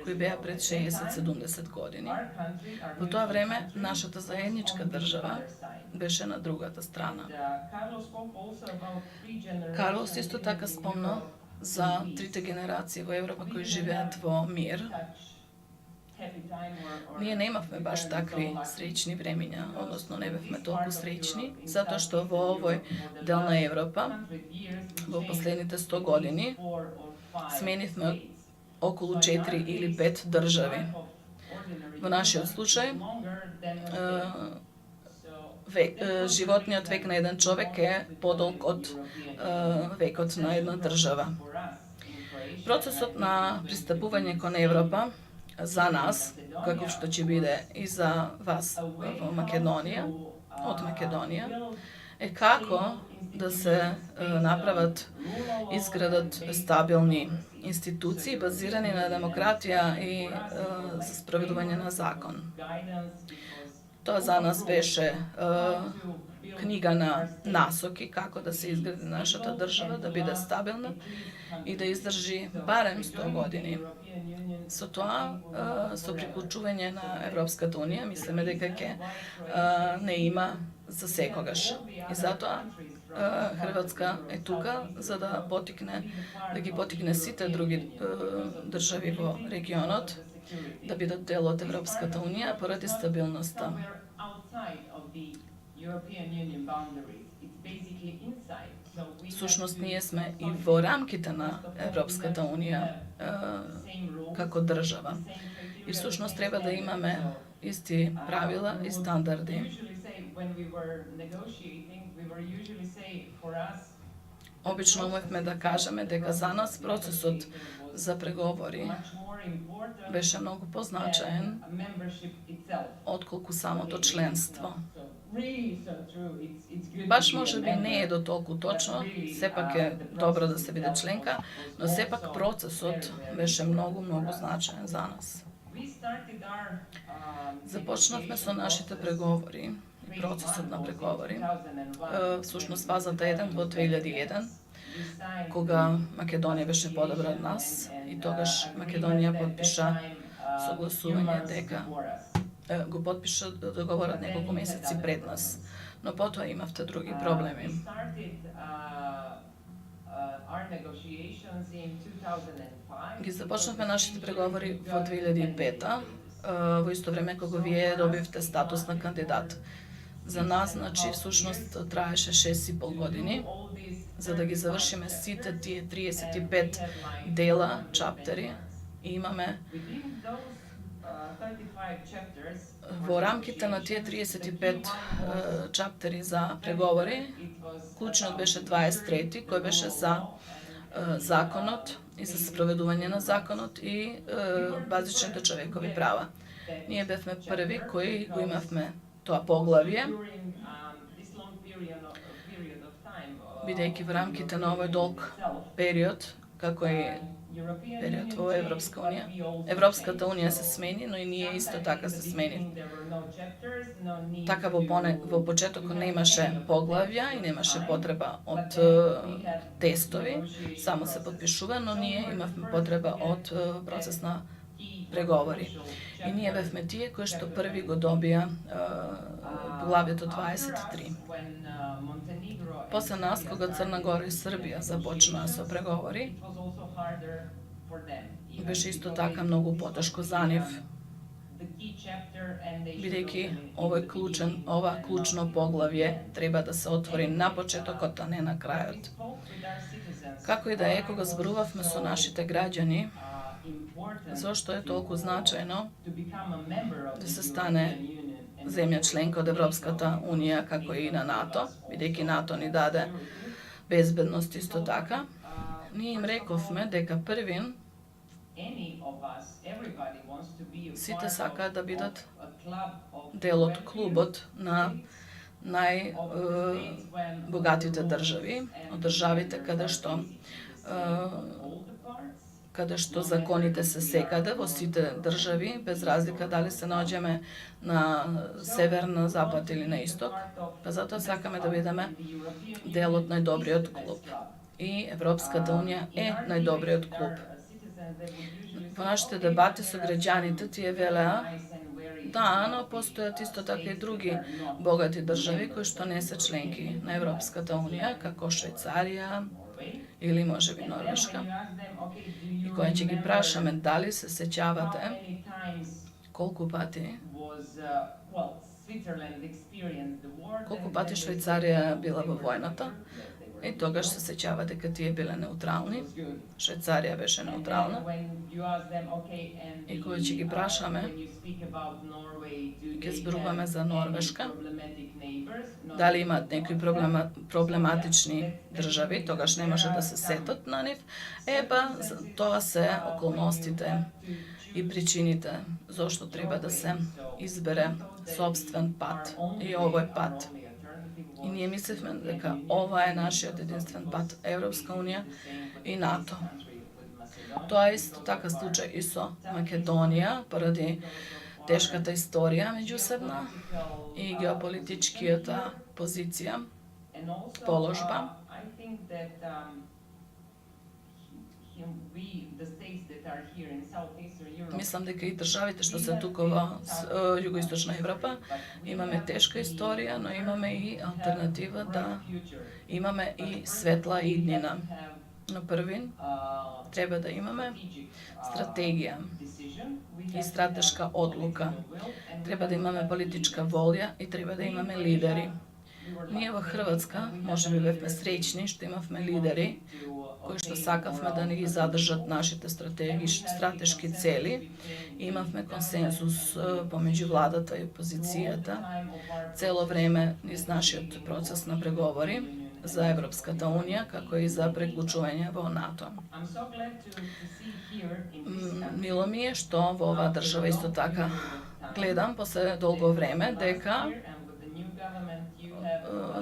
кои беа пред 60-70 години. Во тоа време, нашата заедничка држава беше на другата страна. Карлос исто така спомна за трите генерации во Европа кои живеат во мир. Ние немавме баш такви среќни времиња, односно не бевме толку среќни, затоа што во овој дел на Европа во последните 100 години сменивме околу 4 или 5 држави. Во нашиот случај, животниот век на еден човек е подолг од векот на една држава. Процесот на пристапување кон Европа за нас, како што ќе биде и за вас во Македонија, од Македонија, е како да се направат, изградат стабилни институции базирани на демократија и за спроведување на закон. Тоа за нас беше книга на насоки како да се изгради нашата држава, да биде стабилна и да издржи барем 100 години. Со тоа, со приклучување на Европската унија, мислиме дека ќе не има за секогаш. И затоа Хрватска е тука за да ги потикне сите други држави во регионот да бидат дел од Европската унија поради стабилноста. Всушност, ние сме и во рамките на Европската унија како држава. И всушност треба да имаме исти правила и стандарди. Обично умевме да кажеме дека за нас процесот за преговори беше многу позначаен отколку самото членство. Баш може би не е до толку точно, сепак е добро да се биде членка, но сепак процесот беше многу значаен за нас. Започнавме со нашите преговори, процесот на преговори, всушност фазата 1 во 2001, кога Македонија беше подобра од нас и тогаш Македонија подпиша согласување дека го подпиша договорот неколку месеци пред нас, но потоа имавте други проблеми. Ги започнавме нашите преговори во 2005, во исто време кога вие добивте статус на кандидат. За нас, значи, всушност траеше 6,5 години, за да ги завршиме сите тие 35 дела, чаптери, и имаме во рамките на тие 35 чаптери за преговори, клучниот беше 23, кој беше за законот и за спроведување на законот и базичните човекови права. Ние бевме први кои го имавме тоа поглавје, бидејќи во рамките на овој долг период, како и период во Европска унија. Европската унија се смени, но и ние исто така се смени. Така во почетокот не имаше поглавја и немаше потреба од тестови, само се подпишува, но ние имавме потреба од процес на преговори. И ние бевме тие кои што први го добија поглавјето 23. После нас, кога Црна Гора и Србија започнаа со преговори, беше исто така многу потешко за нив, бидејќи ова клучно поглавје треба да се отвори на почетокот, а не на крајот. Како и да е, кога зборувавме со нашите граѓани, зошто е толку значајно да се стане земја членка од Европската унија, како и на НАТО, бидејќи НАТО ни даде безбедност исто така, ние им рековме дека првин сите сакаат да бидат дел од клубот на најбогатите држави, од државите каде што законите се секаде во сите држави, без разлика дали се наоѓаме на север, на запад или на исток, па затоа сакаме да бидеме дел од најдобриот клуб. И Европската унија е најдобриот клуб. Во нашите дебати со граѓаните тие велеа, да, но постојат исто така и други богати држави кои што не се членки на Европската унија, како Швајцарија или можеби Норвешка. И кога ќе ги прашаме дали се сеќавате колку пати Швајцарија била во војната, и тогаш се сеќава дека тие биле неутрални. Швајцарија беше неутрална. И кога ќе ги прашаме, ќе зборуваме за Норвешка, дали имаат некои проблематични држави, тогаш не може да се сетат на нив, тоа се околностите и причините зошто треба да се избере собствен пат. И овој пат. И ние мислевме дека ова е нашиот единствен пат, Европска унија и НАТО. Тоа е исто така случај и со Македонија, поради тешката историја меѓусебна и геополитичкијата позиција, положба. Мислам дека и државите што се тука во југоисточна Европа имаме тешка историја, но имаме и алтернатива да имаме и светла иднина. Но првин треба да имаме стратегија и стратешка одлука. Треба да имаме политичка волја и треба да имаме лидери. Ние во Хрватска може би бевме среќни што имавме лидери кои што сакавме да ни ги задржат нашите стратешки цели. Имавме консенсус помеѓу владата и опозицијата цело време низ нашиот процес на преговори за Европската Унија, како и за приклучување во НАТО. Мило ми е што во оваа држава исто така гледам после долго време дека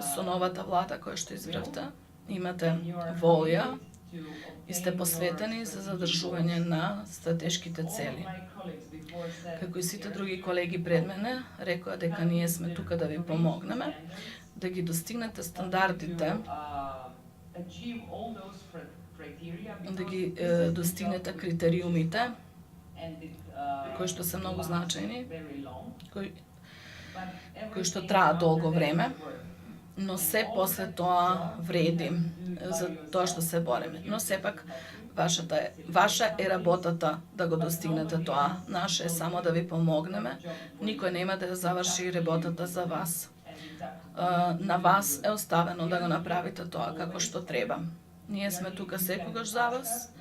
со новата влада која што избравте, имате волја и сте посветени за задржување на стратешките цели. Како и сите други колеги пред мене, рекоа дека ние сме тука да ви помогнеме, да ги достигнете стандардите, да ги достигнете критериумите, кои што се многу значајни, кои што траат долго време, но се после тоа вреди за тоа што се бориме. Но сепак ваша е работата да го достигнете тоа. Наше е само да ви помогнеме. Никој нема да заврши работата за вас. На вас е оставено да го направите тоа како што треба. Ние сме тука секогаш за вас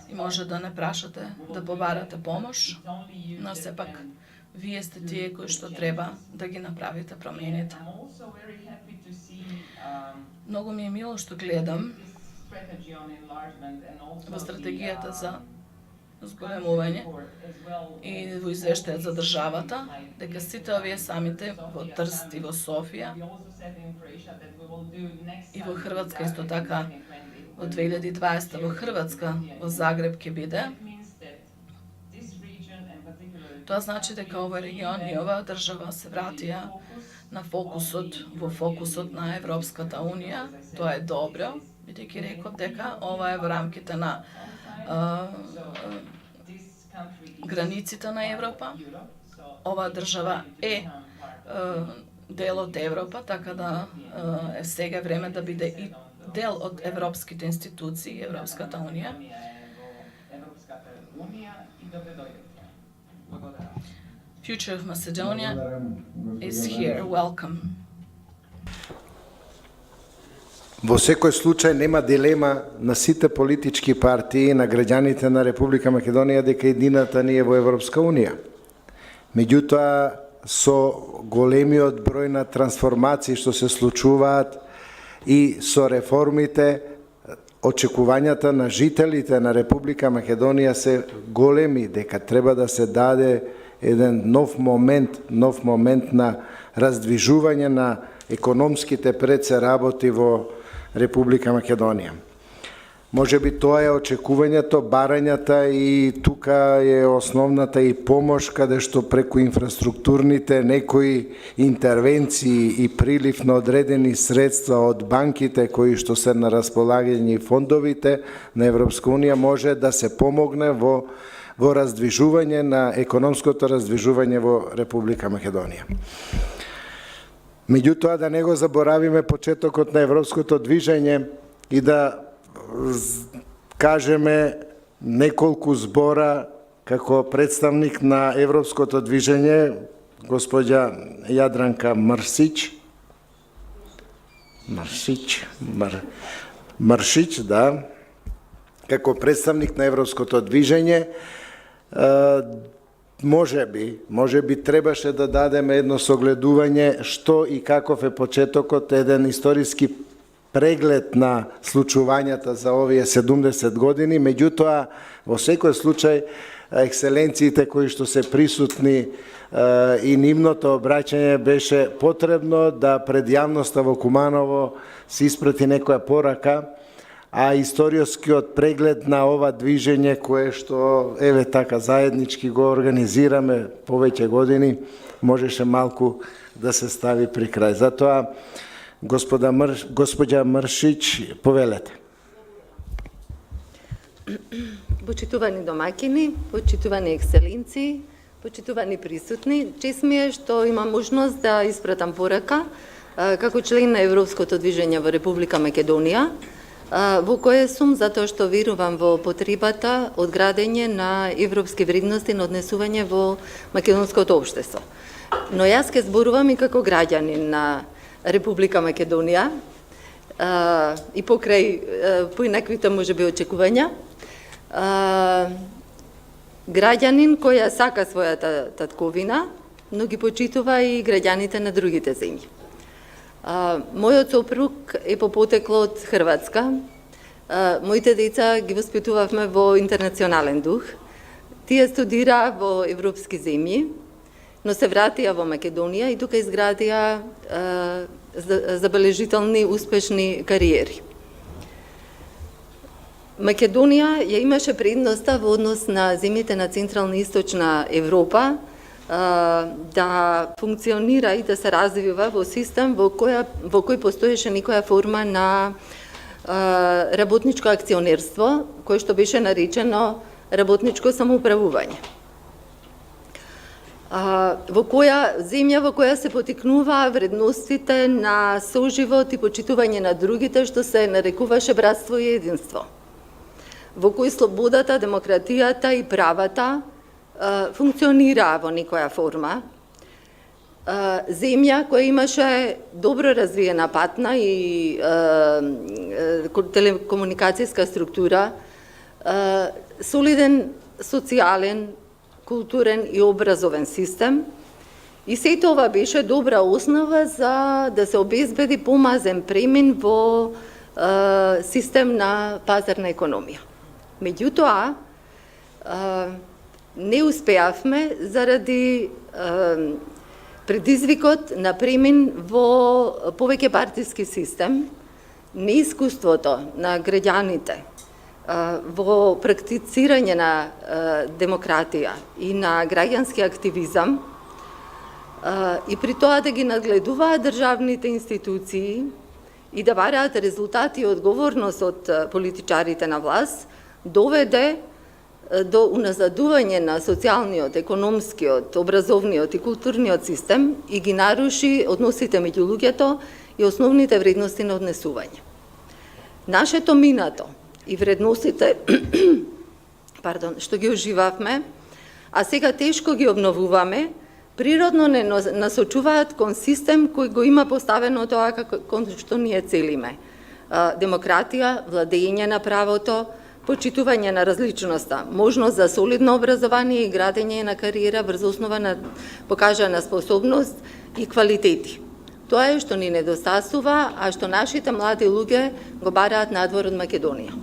и може да не прашате да побарате помош, но сепак вие сте тие кои што треба да ги направите промените. Многу ми е мило што гледам во стратегијата за зголемување и во извештајот за државата, дека сите овие самите во Трст и во Софија и во Хрватска исто така во 2020 во Хрватска, во Загреб ќе биде. Тоа значи дека овој регион и оваа држава се вратија на фокусот на Европската Унија. Тоа е добро, бидејќи реков дека ова е во рамките на границите на Европа. Оваа држава е дел од Европа, така да е сега време да биде и дел од европските институции, Европската Унија. Future of Macedonia is here. Welcome. Во секој случај нема дилема на сите политички партии на граѓаните на Република Македонија дека едината ни е во Европска Унија. Меѓутоа, со големиот број на трансформации што се случуваат и со реформите, очекувањата на жителите на Република Македонија се големи, дека треба да се даде еден нов момент на раздвижување на економските предсе работи во Република Македонија. Може би тоа е очекувањето, барањата и тука е основната и помош каде што преку инфраструктурните некои интервенции и прилив на одредени средства од банките кои што се на располагање и фондовите на Европска Унија може да се помогне во раздвижување на економското раздвижување во Република Македонија. Меѓутоа, да не го заборавиме почетокот на европското движење и да кажеме неколку збора како представник на европското движење, госпоѓа Јадранка Маршич, да, како представник на европското движење, може би требаше да дадеме едно согледување што и каков е почетокот, еден историски преглед на случувањата за овие 70 години, меѓутоа во секој случај екселенциите кои што се присутни и нивното обраќање беше потребно да пред јавноста во Куманово се испрати некоја порака, а историјскиот преглед на ова движење кое што еве така заеднички го организираме повеќе години можеше малку да се стави при крај. Затоа Госпоѓа Маршич, повелете. Почитувани домаќини, почитувани екселенции, почитувани присутни, чест ми е што имам можност да испратам порака како член на Европското движење во Република Македонија во кое сум затоа што верувам во потребата од градење на европски вредности на однесување во македонското општество. Но јас ке зборувам и како граѓанин на Република Македонија и покрај поинаквите можеби очекувања. Граѓанин кој ја сака својата татковина, но ги почитува и граѓаните на другите земји. Мојот сопруг е по потекло од Хрватска. Моите деца ги воспитувавме во интернационален дух. Тие студира во европски земји, но се вратија во Македонија и тука изградија забележителни, успешни кариери. Македонија ја имаше предноста во однос на земјите на Централна и Источна Европа да функционира и да се развива во систем во кој постоеше некоја форма на работничко акционерство, кој што беше наречено работничко самоуправување. Во која земја во која се потикнуваа вредностите на соживот и почитување на другите, што се нарекуваше братство и единство. Во кој слободата, демократијата и правата функционираа во некоја форма. Земја која имаше добро развиена патна и телекомуникацијска структура, солиден социјален, културен и образовен систем, и сето ова беше добра основа за да се обезбеди помазен премин во систем на пазарна економија. Меѓутоа, не успеавме заради предизвикот на премин во повеќе партиски систем, неискуството на граѓаните во практицирање на демократија и на граѓански активизам, и при тоа да ги надгледуваат државните институции и да бараат резултати и одговорност од политичарите на власт, доведе до уназадување на социјалниот, економскиот, образовниот и културниот систем и ги наруши односите меѓу луѓето и основните вредности на однесување. Нашето минато и вредностите што ги оживавме, а сега тешко ги обновуваме, природно не насочуваат кон систем кој го има поставено тоа кон што ние целиме. Демократија, владење на правото, почитување на различноста, можност за солидно образование и градење на кариера врз основа на покажана способност и квалитети. Тоа е што ни недостасува, а што нашите млади луѓе го бараат надвор од Македонија.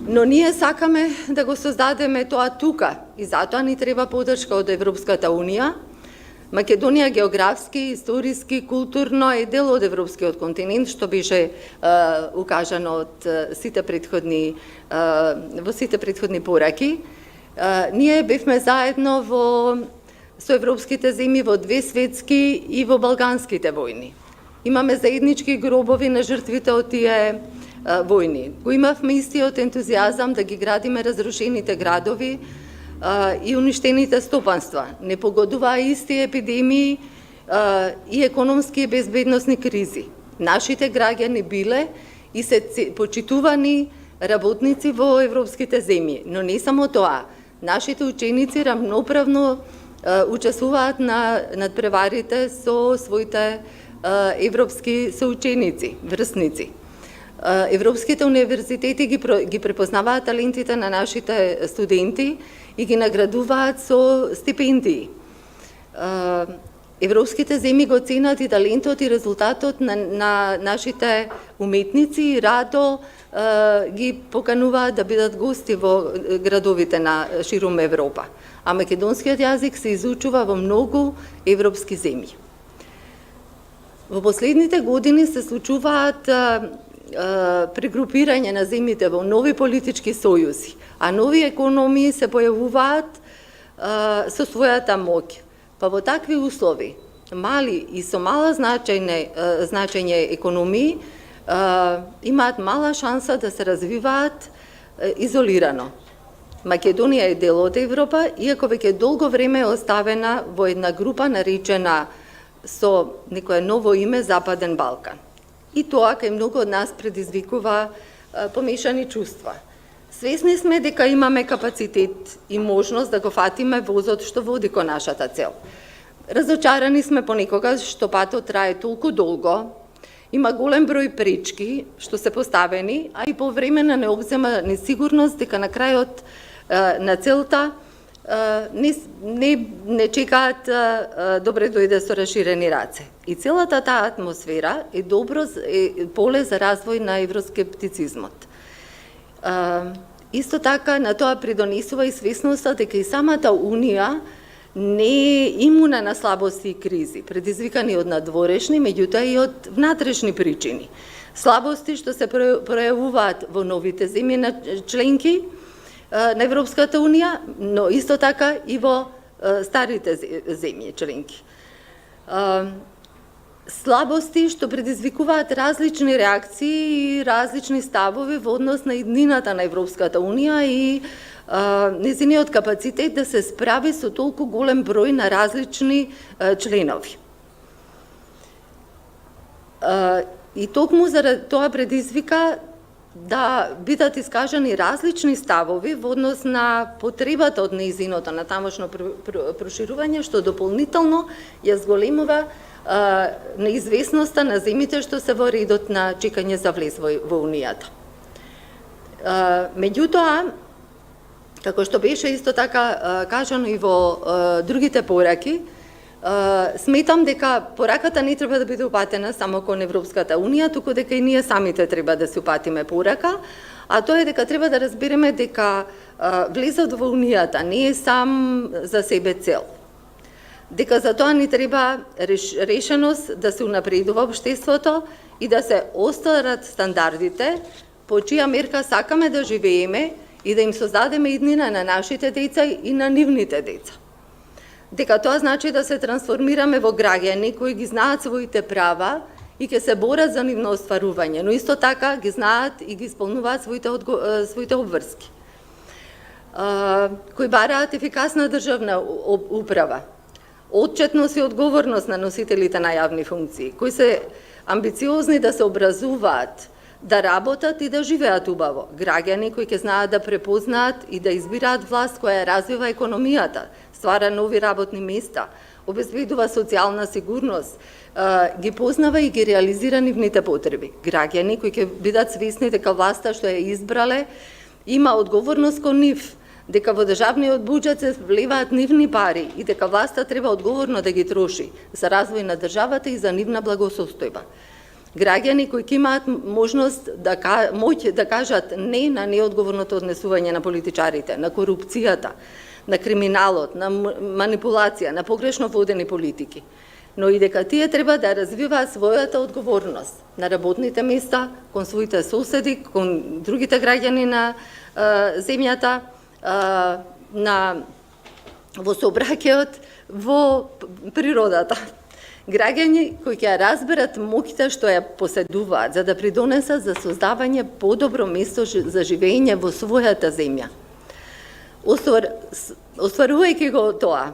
Но ние сакаме да го создадеме тоа тука и затоа ни треба поддршка од Европската Унија. Македонија географски, историски, културно е дел од европскиот континент, што беше укажано од сите претходни пораки. Ние бевме заедно со европските земји во 2 светски и во балканските војни. Имаме заеднички гробови на жртвите од тие војни. Го имавме истиот ентузијазам да ги градиме разрушените градови и уништените стопанства. Не погодуваа исти епидемии и економски и безбедносни кризи. Нашите граѓани биле и се почитувани работници во европските земји. Но не само тоа. Нашите ученици рамноправно учествуваат на надпреварите со своите европски соученици, врсници. Европските универзитети ги препознаваат талентите на нашите студенти и ги наградуваат со стипендии. Европските земји го ценат и талентот и резултатот на нашите уметници и радо ги покануваат да бидат гости во градовите на ширум Европа. А македонскиот јазик се изучува во многу европски земји. Во последните години се случуваат прегрупирање на земјите во нови политички сојузи, а нови економии се појавуваат со својата моќ. Па во такви услови, мали и со мала значење економии имаат мала шанса да се развиваат изолирано. Македонија е дел од Европа, иако веќе долго време е оставена во една група наречена со некое ново име Западен Балкан. и тоа кај многу од нас предизвикува помешани чувства. Свесни сме дека имаме капацитет и можност да го фатиме возот што води кон нашата цел. Разочарани сме понекогаш што патот трае толку долго, има голем број пречки што се поставени, а и по време на необзема несигурност дека на крајот на целта не чекаат добре дојде со расширени раце. И целата таа атмосфера е поле за развој на евроскептицизмот. Исто така на тоа придонесува и свесноста дека и самата Унија не е имуна на слабости и кризи, предизвикани од надворешни, меѓутоа и од внатрешни причини. Слабости што се пројавуваат во новите земји на членки на Европската Унија, но исто така и во старите земји членки. Слабости што предизвикуваат различни реакции и различни ставови во однос на иднината на Европската Унија и незиниот капацитет да се справи со толку голем број на различни членови. И токму заради тоа предизвика да бидат искажани различни ставови во однос на потребата од нејзиното натамошно проширување, што дополнително ја зголемува неизвестноста на земјите што се во редот на чекање за влез во Унијата. Меѓутоа, како што беше исто така кажано и во другите пораки, сметам дека пораката не треба да биде упатена само кон Европската Унија, туку дека и ние самите треба да се упатиме порака, а тоа е дека треба да разбереме дека влезот во Унијата не е сам за себе цел. Дека за тоа ни треба решеност да се унапредува општеството и да се остарат стандардите по чија мерка сакаме да живееме и да им создадеме иднина на нашите деца и на нивните деца. Дека тоа значи да се трансформираме во граѓани кои ги знаат своите права и ќе се борат за нивно остварување, но исто така ги знаат и ги исполнуваат своите обврски. Кои бараат ефикасна државна управа, отчетност и одговорност на носителите на јавни функции, кои се амбициозни да се образуваат, да работат и да живеат убаво. Граѓани кои ќе знаат да препознаат и да избираат власт која развива економијата, ствара нови работни места, обезбедува социјална сигурност, ги познава и ги реализира нивните потреби. Граѓани кои ќе бидат свесни дека власта што ја избрале има одговорност кон нив, дека во државниот буџет се влеваат нивни пари и дека власта треба одговорно да ги троши за развој на државата и за нивна благосостојба. Граѓани кои ќе имаат моќ да кажат не на неодговорното однесување на политичарите, на корупцијата, на криминалот, на манипулација, на погрешно водени политики, но и дека тие треба да развиваат својата одговорност на работните места, кон своите соседи, кон другите граѓани на земјата, во сообраќајот, во природата. Граѓани кои ќе разберат моќта што ја поседуваат за да придонесат за создавање подобро место за живење во својата земја. Остварувајќи го тоа,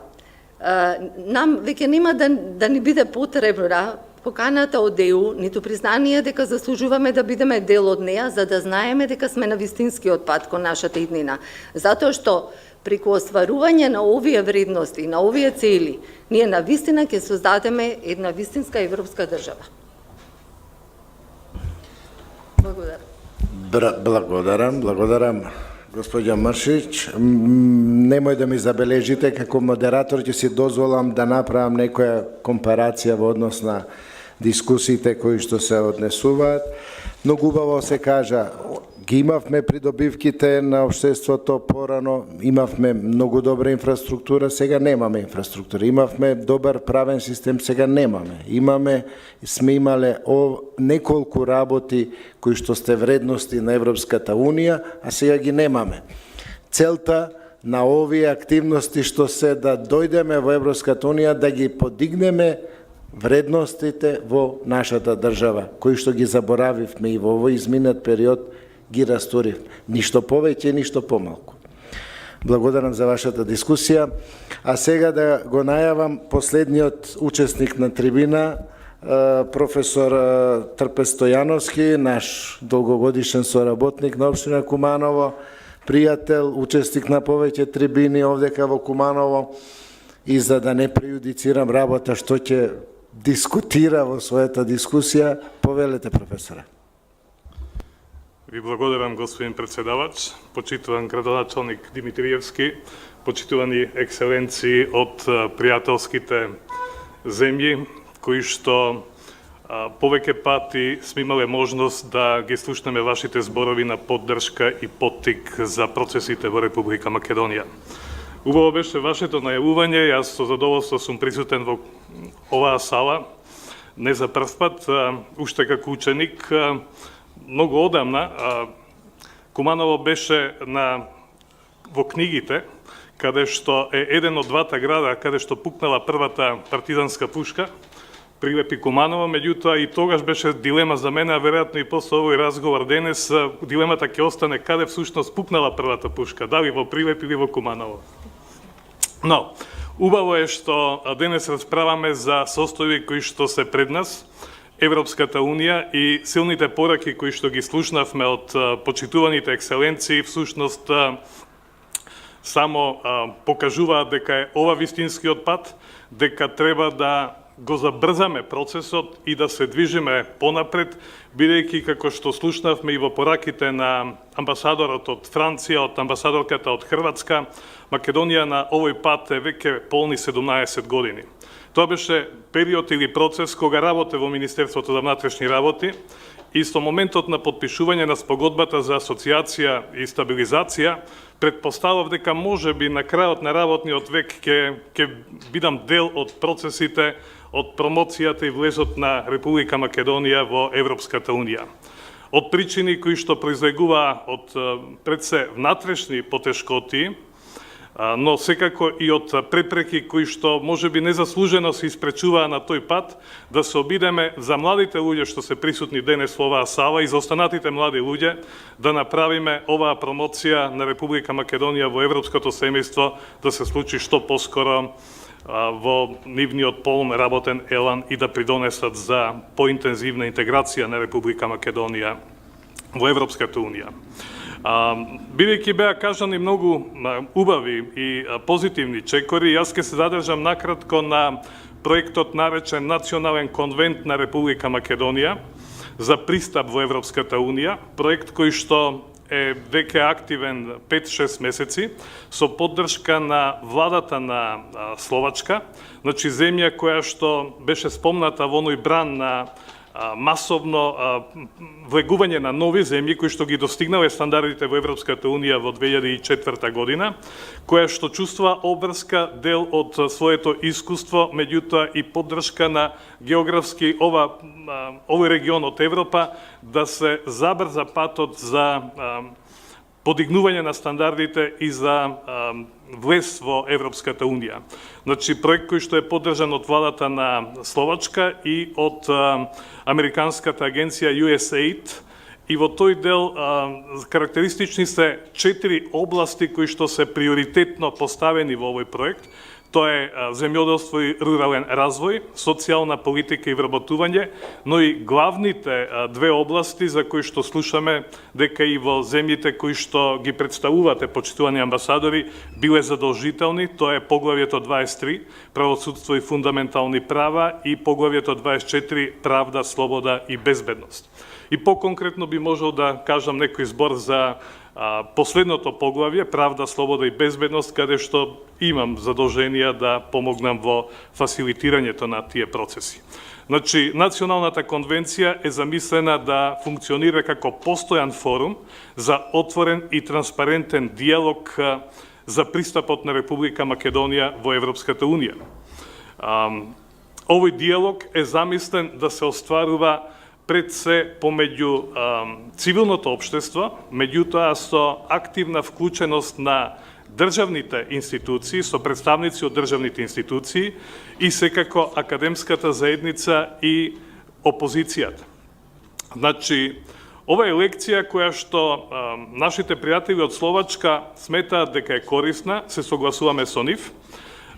нам веќе нема да ни биде потребна поканата од ЕУ, ниту признание дека заслужуваме да бидеме дел од неа, за да знаеме дека сме на вистинскиот пат кон нашата иднина. Затоа што преку остварување на овие вредности, на овие цели, ние на вистина ќе создадеме една вистинска европска држава. Благодарам. Господја Мршиć, немој да ми забележите, како модератор ќе си дозволам да направам некоја компарација во однос на дискусиите кои што се однесуваат. Многу убаво се кажа, ги имавме придобивките на општеството порано, имавме многу добра инфраструктура, сега немаме инфраструктура. Имавме добар правен систем, сега немаме. Сме имале неколку работи кои што сте вредности на Европската Унија, а сега ги немаме. Целта на овие активности што се да дојдеме во Европската Унија, да ги подигнеме вредностите во нашата држава, кои што ги заборавивме и во овој изминат период ги расторив. Ништо повеќе, ништо помалку. Благодарам за вашата дискусија. А сега да го најавам последниот учесник на трибина, професор Трпе Стојановски, наш долгогодишен соработник на општина Куманово, пријател, учесник на повеќе трибини овдека во Куманово, и за да не прејудицирам работа што ќе дискутира во својата дискусија, повелете, професоре. Ви благодарам, господин председавач, почитуван градоначалник Димитриевски, почитувани екселенции од пријателските земји, кои што повеќе пати сме имале можност да ги слушнеме вашите зборови на поддршка и поттик за процесите во Република Македонија. Убаво беше вашето најавување, јас со задоволство сум присутен во оваа сала, не за прв пат, уште како ученик, многу одамна. Куманово беше во книгите, каде што е еден од двата града каде што пукнала првата партизанска пушка, Прилепи Куманово, меѓутоа и тогаш беше дилема за мене, а веројатно и после овој разговор денес, дилемата ќе остане каде всушност пукнала првата пушка, дали во Прилеп или во Куманово. Но, убаво е што денес расправаме за состојби кои што се пред нас, Европската Унија, и силните пораки кои што ги слушнавме од почитуваните екселенции, всушност само покажуваат дека е ова вистинскиот пат, дека треба да го забрзаме процесот и да се движиме понапред, бидејќи како што слушнавме и во пораките на амбасадорот од Франција, од амбасадорката од Хрватска, Македонија на овој пат е веќе полни 17 години. Тоа беше период или процес кога работе во Министерството за внатрешни работи и со моментот на подпишување на спогодбата за асоциација и стабилизација, предпоставав дека може би на крајот на работниот век ќе бидам дел од процесите од промоцијата и влезот на Република Македонија во Европската Унија. Од причини кои што произлегуваа од пред се внатрешни потешкоти, но секако и од препреки кои што може би незаслужено се испречуваа на тој пат, да се обидеме за младите луѓе што се присутни денес во оваа сала и за останатите млади луѓе да направиме оваа промоција на Република Македонија во европското семејство да се случи што поскоро во нивниот полн работен елан и да придонесат за поинтензивна интеграција на Република Македонија во Европската Унија. Бидејќи беа кажани многу убави и позитивни чекори, јас ќе се задржам накратко на проектот наречен Национален конвент на Република Македонија за пристап во Европската Унија, проект кој што е веќе активен 5-6 месеци, со поддршка на владата на Словачка, значи земја која што беше спомната во оној бран на масовно влегување на нови земји кои што ги достигнале стандардите во Европската Унија во 2004 година, која што чувствува обврска дел од своето искуство, меѓутоа и поддршка на географски овој регион од Европа да се забрза патот за подигнување на стандардите и за влез во Европската Унија. Значи, проект кој што е поддржан од владата на Словачка и од Американската агенција USAID, и во тој дел карактеристични се 4 области кои што се приоритетно поставени во овој проект. Тоа е земјоделство и рурален развој, социјална политика и вработување, но и главните две области за кои што слушаме дека и во земјите кои што ги представувате, почитувани амбасадори, биле задолжителни, тоа е поглавјето 23, правосудство и фундаментални права, и поглавјето 24, правда, слобода и безбедност. И поконкретно би можел да кажам некој збор за последното поглавје, правда, слобода и безбедност, каде што имам задолженија да помогнам во фасилитирањето на тие процеси. Значи, Националната конвенција е замислена да функционира како постојан форум за отворен и транспарентен диалог за пристапот на Република Македонија во Европската Унија. Овој диалог е замислен да се остварува пред се помеѓу цивилното општество, меѓутоа со активна вклученост на државните институции, со представници од државните институции и секако академската заедница и опозицијата. Значи, ова е лекција која што нашите пријатели од Словачка сметаат дека е корисна, се согласуваме со нив.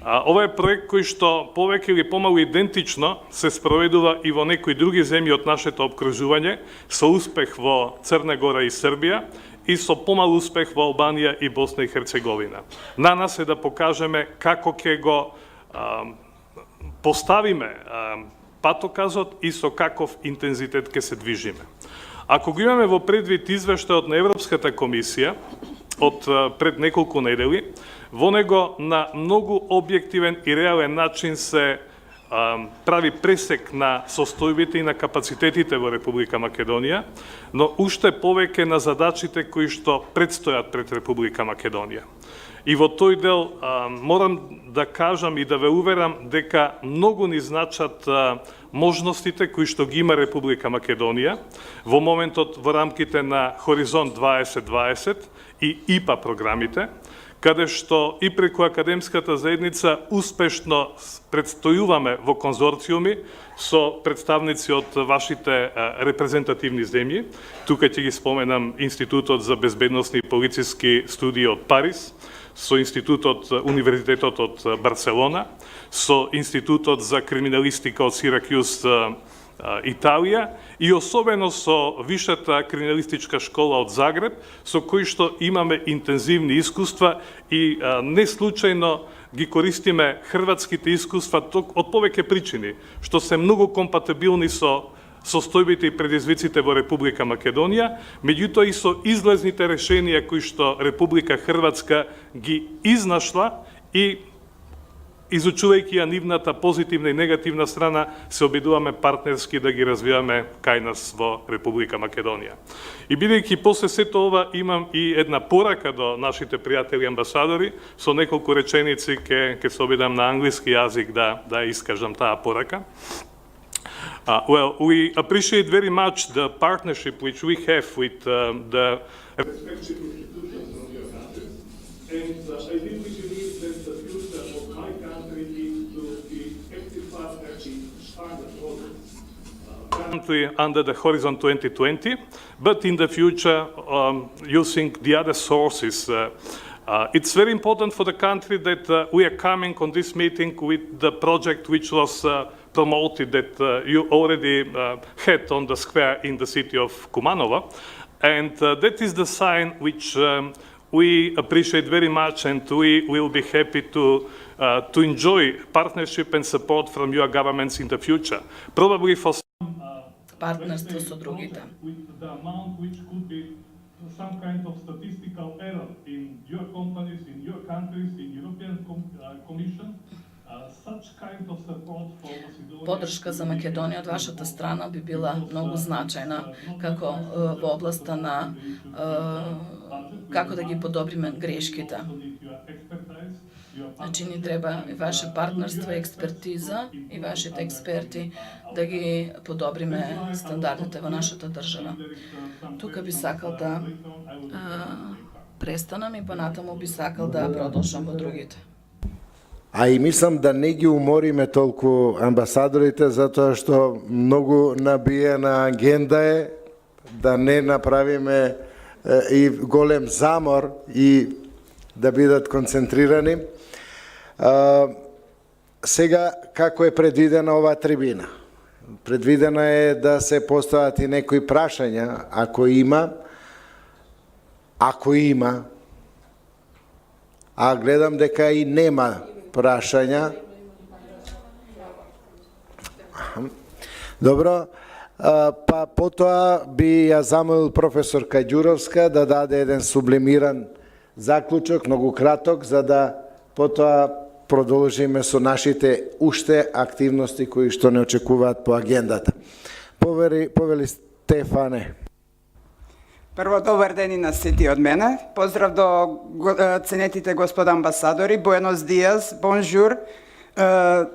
Ова е проект кој што повеќе или помалу идентично се спроведува и во некои други земји од нашето обкружување, со успех во Црна Гора и Србија и со помал успех во Албанија и Босна и Херцеговина. На нас е да покажеме како ќе го поставиме патоказот и со каков интензитет ќе се движиме. Ако го имаме во предвид извештајот на Европската комисија од пред неколку недели, во него на многу објективен и реален начин се прави пресек на состојбите и на капацитетите во Република Македонија, но уште повеќе на задачите кои што предстојат пред Република Македонија. И во тој дел морам да кажам и да ве уверам дека многу ни значат можностите кои што ги има Република Македонија во моментот во рамките на Хоризонт 2020 и ИПА програмите, каде што и преку академската заедница успешно предстојуваме во конзорциуми со представници од вашите репрезентативни земји. Тука ќе ги споменам Институтот за безбедносни и полициски студии од Париз, со Институтот, Универзитетот од Барселона, со Институтот за криминалистика од Сиракјус, Италија и особено со Вишата криминалистичка школа од Загреб, со кои што имаме интензивни искуства и не случајно ги користиме хрватските искуства од повеќе причини, што се многу компатибилни со состојбите и предизвиците во Република Македонија, меѓутоа и со излезните решенија кои што Република Хрватска ги изнашла и изучувајќи ја нивната позитивна и негативна страна, се обидуваме партнерски да ги развиваме кај нас во Република Македонија. И бидејќи после сето ова имам и една порака до нашите пријатели амбасадори, со неколку реченици ќе се обидам на англиски јазик да искажам таа порака. Well, we appreciate very much the partnership which we have with the respective institutions of your country, and I deeply believe that the future of my country is to be active partner in startup projects currently under the Horizon 2020, but in the future using the other sources. It's very important for the country that we are coming on this meeting with the project which was promoted that you already had on the square in the city of Kumanovo. And that is the sign which we appreciate very much, and we will be happy to enjoy partnership and support from your governments in the future. Probably for Партнерство со другите. with the amount which could be some kind of statistical error in your companies, in your countries, in European Commission. Such kind of support for Macedonia. Подршка за Македонија од вашата страна би била многу значајна, како во областа на како да ги подобриме грешките. Значи ни треба и ваше партнерство и експертиза и вашите експерти да ги подобриме стандардите во нашата држава. Тука би сакал да престанам и понатаму би сакал да продолжам во другите. А и мислам да не ги умориме толку амбасадорите, затоа што многу набиена агенда е, да не направиме и голем замор и да бидат концентрирани. Сега, како е предвидена оваа трибина? Предвидена е да се постават и некои прашања, ако има, а гледам дека и нема прашања. Добро, па потоа би ја замолил професор Каѓуровска да даде еден сублимиран заклучок, многу краток, за да потоа продолжиме со нашите уште активности кои што не очекуваат по агендата. Повели Стефане. Прво, добар ден и на сите од мене. Поздрав до ценетите господа амбасадори. Буенос диас, бонжур,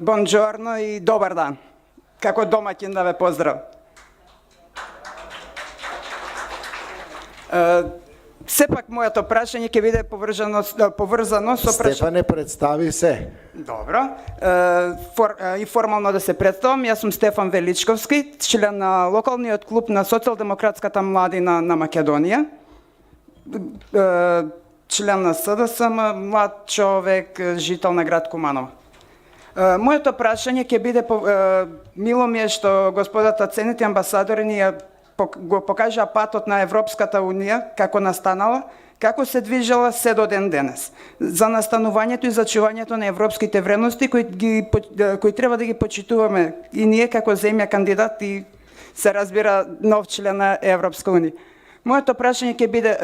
бонжорно и добар дан. Како домаќин да ве поздрав. Сепак моето прашање ќе биде поврзано со Стефане, представи се. Добро. И формално да се представам, јас сум Стефан Величковски, член на локалниот клуб на Социјалдемократската младина на Македонија. Член на СДСМ, млад човек, жител на град Куманово. Моето прашање ќе биде, мило ми е што господата ценети амбасадори ни го покажа патот на Европската Унија, како настанала, како се движела се до ден денес. За настанувањето и зачувањето на европските вредности кои треба да ги почитуваме и ние како земја кандидат и се разбира нов член на Европска Унија. Моето прашање ќе биде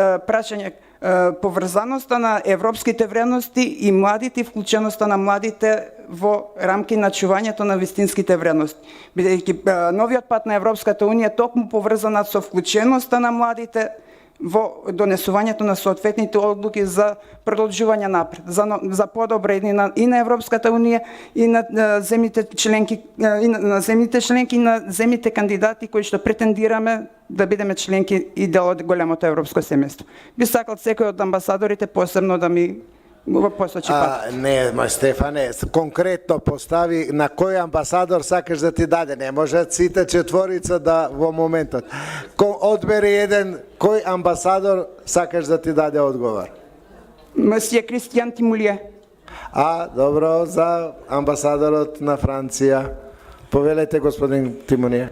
поврзаноста на европските вредности и младите, вклученоста на младите во рамки на чувањето на вистинските вредности. Бидејќи новиот пат на Европската Унија токму поврзана со вклученоста на младите во донесувањето на соодветните одлуки за продолжување напред, за подобро и на Европската Унија и на земјите членки и на земјите кандидати кои што претендираме да бидеме членки и дел од големото европско семејство. Би сакал секој од амбасадорите посебно да ми го посочи пат. Не, Стефане, конкретно постави на кој амбасадор сакаш да ти даде. Не може сите четворица да во моментот. Одбери еден, кој амбасадор сакаш да ти даде одговор? Месие Кристијан Тимулие. Добро, за амбасадорот на Франција. Повелете, господин Тимулие.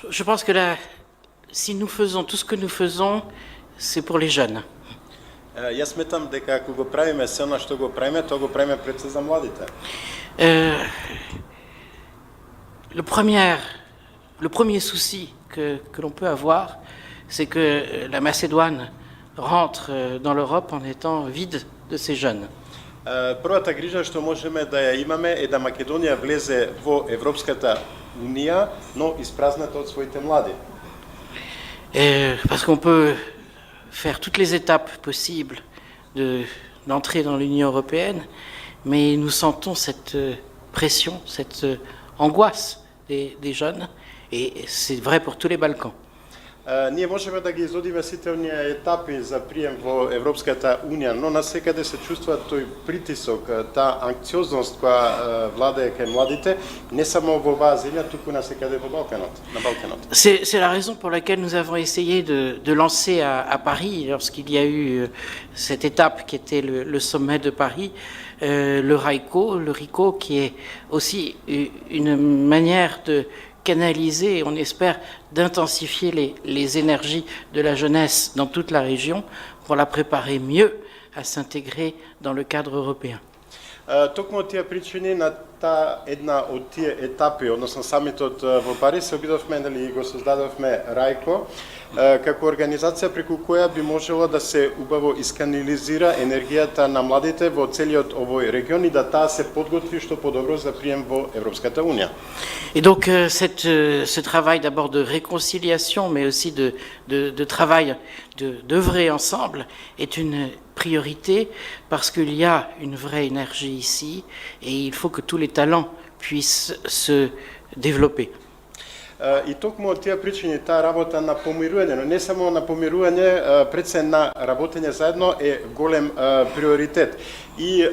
Je pense que là, si nous faisons tout ce que nous faisons, c'est pour les jeunes. Јас сметам дека ако го правиме се она што го правиме, тоа го правиме пред се за младите. Le premier souci que l'on peut avoir, c'est que la Macédoine rentre dans l'Europe en étant vide de ses jeunes. Првата грижа што можеме да ја имаме е да Македонија влезе во Европската Унија, но испразната од своите млади. Parce qu'on peut faire toutes les étapes possibles d'entrer dans l'Union européenne, mais nous sentons cette pression, cette angoisse des jeunes, et c'est vrai pour tous les Balkans. Ние можеме да ги изодиме сите оние етапи за прием во Европската Унија, но насекаде се чувствува тој притисок, таа анксиозност која владее кај младите, не само во оваа земја, туку насекаде во Балканот, на Балканот. C'est la raison pour laquelle nous avons essayé de lancer à Paris, lorsqu'il y a eu cette étape qui était le sommet de Paris, le RICO, qui est aussi une manière de canaliser, on espère, d'intensifier les énergies de la jeunesse dans toute la région pour la préparer mieux à s'intégrer dans le cadre européen. Токму од тие причини на таа една од тие етапи, односно самитот во Париз, се обидовме и го создадовме РАЙКО, како организација преку која би можела да се убаво исканализира енергијата на младите во целиот овој регион и да таа се подготви што подобро за прием во Европската Унија. Et donc ce travail d'abord de réconciliation, mais aussi de travail d'œuvrer ensemble est une priorité parce qu'il y a une vraie énergie ici et il faut que tous les talents puissent se développer. И токму од тие причини таа работа на помирување, но не само на помирување, пред се на работење заедно е голем приоритет. И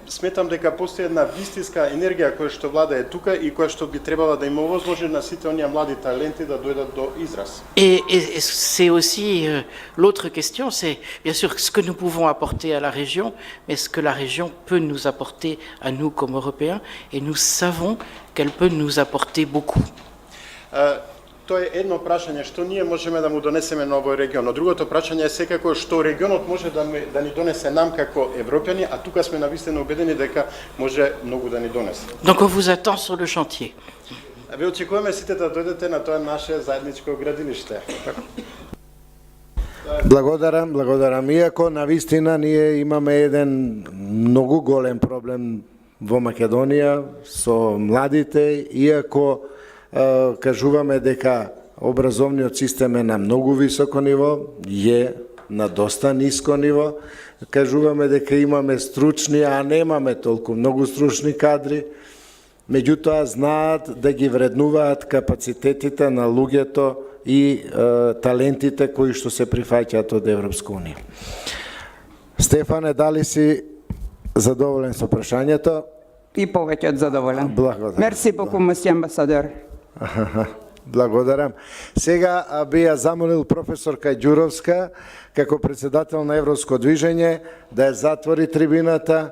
сметам дека постои една вистинска енергија која што владае тука и која што би требала да им овозможи на сите оние млади таленти да дојдат до израз. Et c'est aussi l'autre question, c'est bien sûr ce que nous pouvons apporter à la région, mais ce que la région peut nous apporter à nous comme Européens, et nous savons qu'elle peut nous apporter beaucoup. Тоа е едно прашање што ние можеме да му донесеме на овој регион. Но другото прашање е секако што регионот може да ни донесе нам како европјани, а тука сме навистина убедени дека може многу да ни донесе. Donc on vous attend sur le chantier. Ве очекуваме сите да дојдете на тоа наше заедничко градилиште. Благодарам. Иако навистина ние имаме еден многу голем проблем во Македонија со младите, иако кажуваме дека образовниот систем е на многу високо ниво, е на доста ниско ниво, кажуваме дека имаме стручни, а немаме толку многу стручни кадри, меѓутоа знаат да ги вреднуваат капацитетите на луѓето и талентите кои што се прифаќаат од Европска унија. Стефане, дали си задоволен со прашањето? И повеќе од задоволен. Благодарам. Мерси beaucoup, monsieur ambassadeur. Благодарам. Сега би ја замолил професорка Ѓуровска, како председател на Европско движење, да ја затвори трибината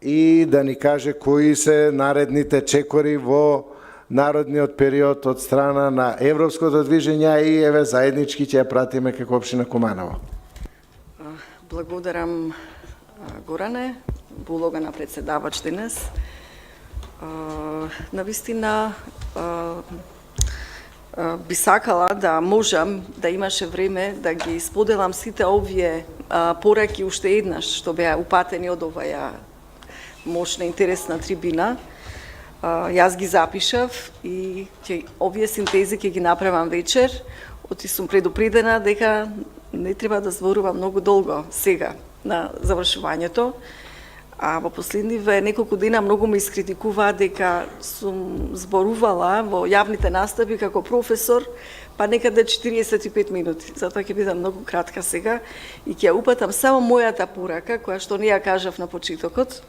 и да ни каже кои се наредните чекори во народниот период од страна на Европското движење и еве заеднички ќе ја пратиме како општина Куманово. Благодарам, Горане, во улога на председавач денес. Навистина би сакала да можам да имаше време да ги споделам сите овие пораки уште еднаш што беа упатени од оваа мощна интересна трибина. Јас ги запишав и овие синтези ќе ги направам вечер. Оти сум предупредена дека не треба да зборувам многу долго сега на завршувањето. А во последниве неколку дена многу ме искритикуваа дека сум зборувала во јавните настави како професор, па некаде 45 минути. Затоа ќе бидам многу кратка сега и ќе упатам само мојата порака, која што не ја кажав на почетокот.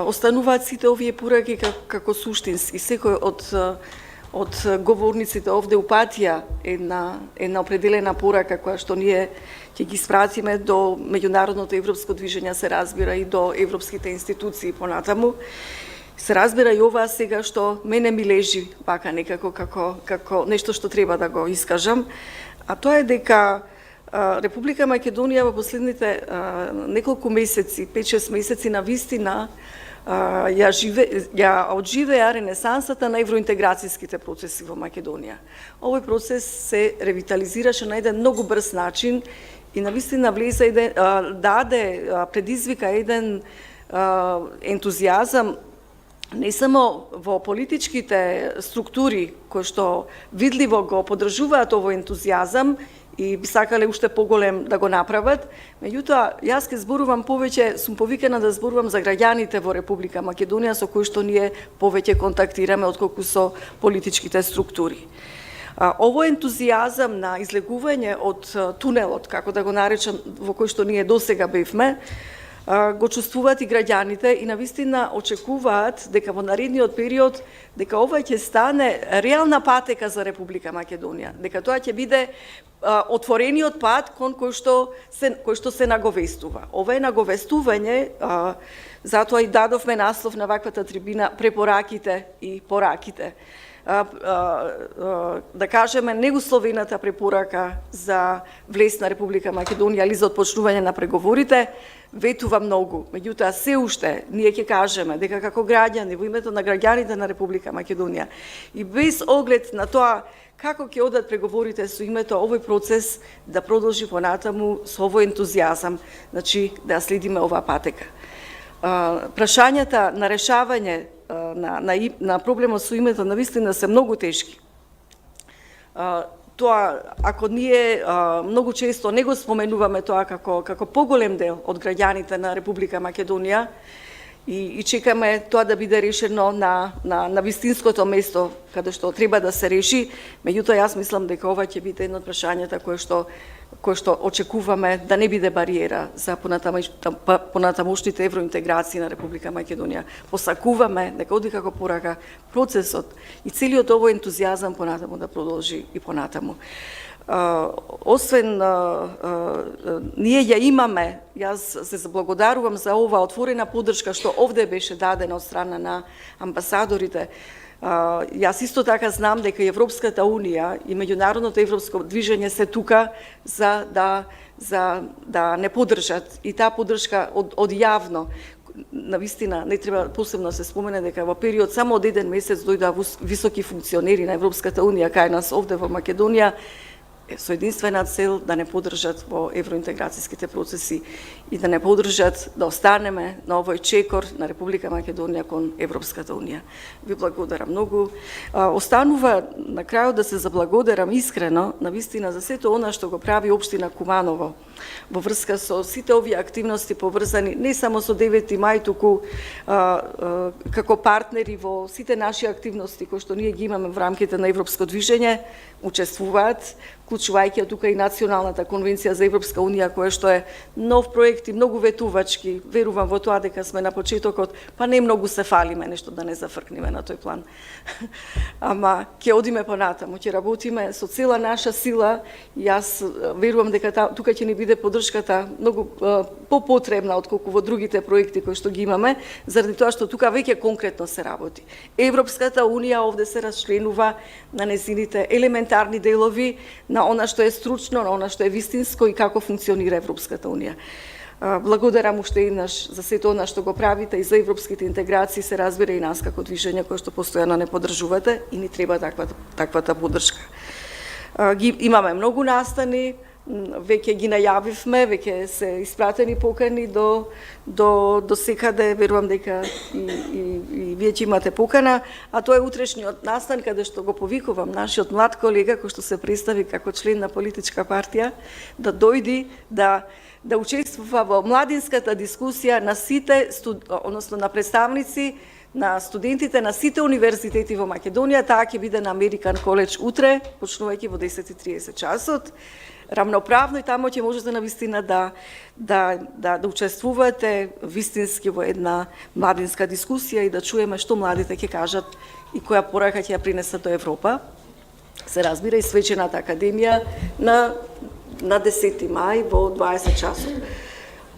Остануваат сите овие пораки како суштински. Секој од говорниците овде упатија една определена порака која што ние ќе ги спратиме до меѓународното европско движење, се разбира и до европските институции понатаму. Се разбира и ова сега што мене ми лежи вака некако како нешто што треба да го искажам, а тоа е дека Република Македонија во последните неколку месеци, 5-6 месеци навистина ја одживеа ренесансата на евроинтеграцијските процеси во Македонија. Овој процес се ревитализираше на еден многу брз начин и навистина предизвика еден ентузијазам не само во политичките структури кои што видливо го поддржуваат овој ентузијазам и би сакале уште поголем да го направат. Меѓутоа, јас ке зборувам повеќе, сум повикана да зборувам за граѓаните во Република Македонија со кои што ние повеќе контактираме отколку со политичките структури. Овој ентузијазам на излегување од тунелот, како да го наречам, во кој што ние досега бевме, го чувствуваат и граѓаните и навистина очекуваат дека во наредниот период дека ова ќе стане реална патека за Република Македонија, дека тоа ќе биде отворениот пат кон кој што се наговестува. Ова е наговестување, затоа и дадовме наслов на ваквата трибина препораките и пораките. Да кажеме, неусловената препорака за влез на Република Македонија или за отпочнување на преговорите ветува многу. Меѓутоа, се уште ние ќе кажеме дека како граѓани во името на граѓаните на Република Македонија и без оглед на тоа како ќе одат преговорите со името овој процес да продолжи понатаму со овој ентузијазам, значи да следиме оваа патека. Прашањата на решавање на проблемот со името навистина се многу тешки. Тоа, ако ние многу често не го споменуваме тоа како поголем дел од граѓаните на Република Македонија и чекаме тоа да биде решено на вистинското место каде што треба да се реши, меѓутоа јас мислам дека ова ќе биде едно од прашањата кое што очекуваме да не биде бариера за понатамошните евроинтеграции на Република Македонија. Посакуваме дека оди како порака процесот и целиот овој ентузијазам понатаму да продолжи и понатаму. Освен ние ја имаме, јас се заблагодарувам за ова отворена поддршка што овде беше дадена од страна на амбасадорите. Јас исто така знам дека Европската Унија и меѓународното европско движење се тука за да не поддржат и таа поддршка од јавно. Навистина не треба посебно се спомене дека во период само од еден месец дојдоа високи функционери на Европската Унија кај нас овде во Македонија со единствена цел да не поддржат во евроинтеграцијските процеси и да не поддржат да останеме на овој чекор на Република Македонија кон Европската Унија. Ви благодарам многу. Останува на крајот да се заблагодарам искрено навистина за сето она што го прави општина Куманово во врска со сите овие активности поврзани не само со 9 мај, туку како партнери во сите наши активности кои што ние ги имаме во рамките на Европско движење, учествуваат, вклучувајќи тука и Националната конвенција за Европска унија, која што е нов проект и многу ветувачки. Верувам во тоа дека сме на почетокот, па не многу се фалиме, нешто да не зафркнеме на тој план. Ама ќе одиме понатаму, ќе работиме со цела наша сила. Јас верувам дека тука ќе ни биде поддршката многу попотребна отколку во другите проекти кои што ги имаме, заради тоа што тука веќе конкретно се работи. Европската унија овде се расчленува на незините елементарни делови, на она што е стручно, на она што е вистинско и како функционира Европската унија. Благодарам уште еднаш за сето она што го правите и за европските интеграции, се разбира и нас како движење кој што постојано не поддржувате и ни треба таквата поддршка. Имаме многу настани, веќе ги најавивме, веќе се испратени покани до секаде, верувам дека и вие ќе имате покана, а тоа е утрешниот настан каде што го повикувам нашиот млад колега кој што се представи како член на политичка партија, да дојди да учествува во младинската дискусија на сите, односно на представници на студентите на сите универзитети во Македонија. Таа ќе биде на Американ коледж утре, почнувајќи во 10:30 часот. Рамноправно и тамо ќе можете на вистина да учествувате вистински во една младинска дискусија и да чуеме што младите ќе кажат и која порака ќе ја принесат до Европа. Се разбира и свечената академија на 10 мај во 20 часот.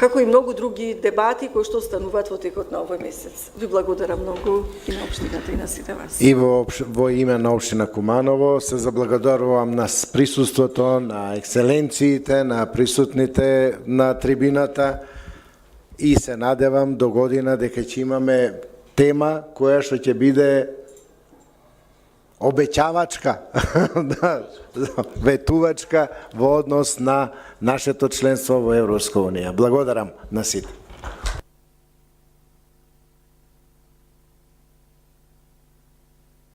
Како и многу други дебати кои што стануваат во текот на овој месец. Ви благодарам многу и на општината и на сите вас. И во име на општина Куманово се заблагодарувам на присуството, на екселенциите, на присутните на трибината и се надевам до година дека ќе имаме тема која што ќе биде обеќавачка, ветувачка во однос на нашето членство во Европска унија. Благодарам на сите.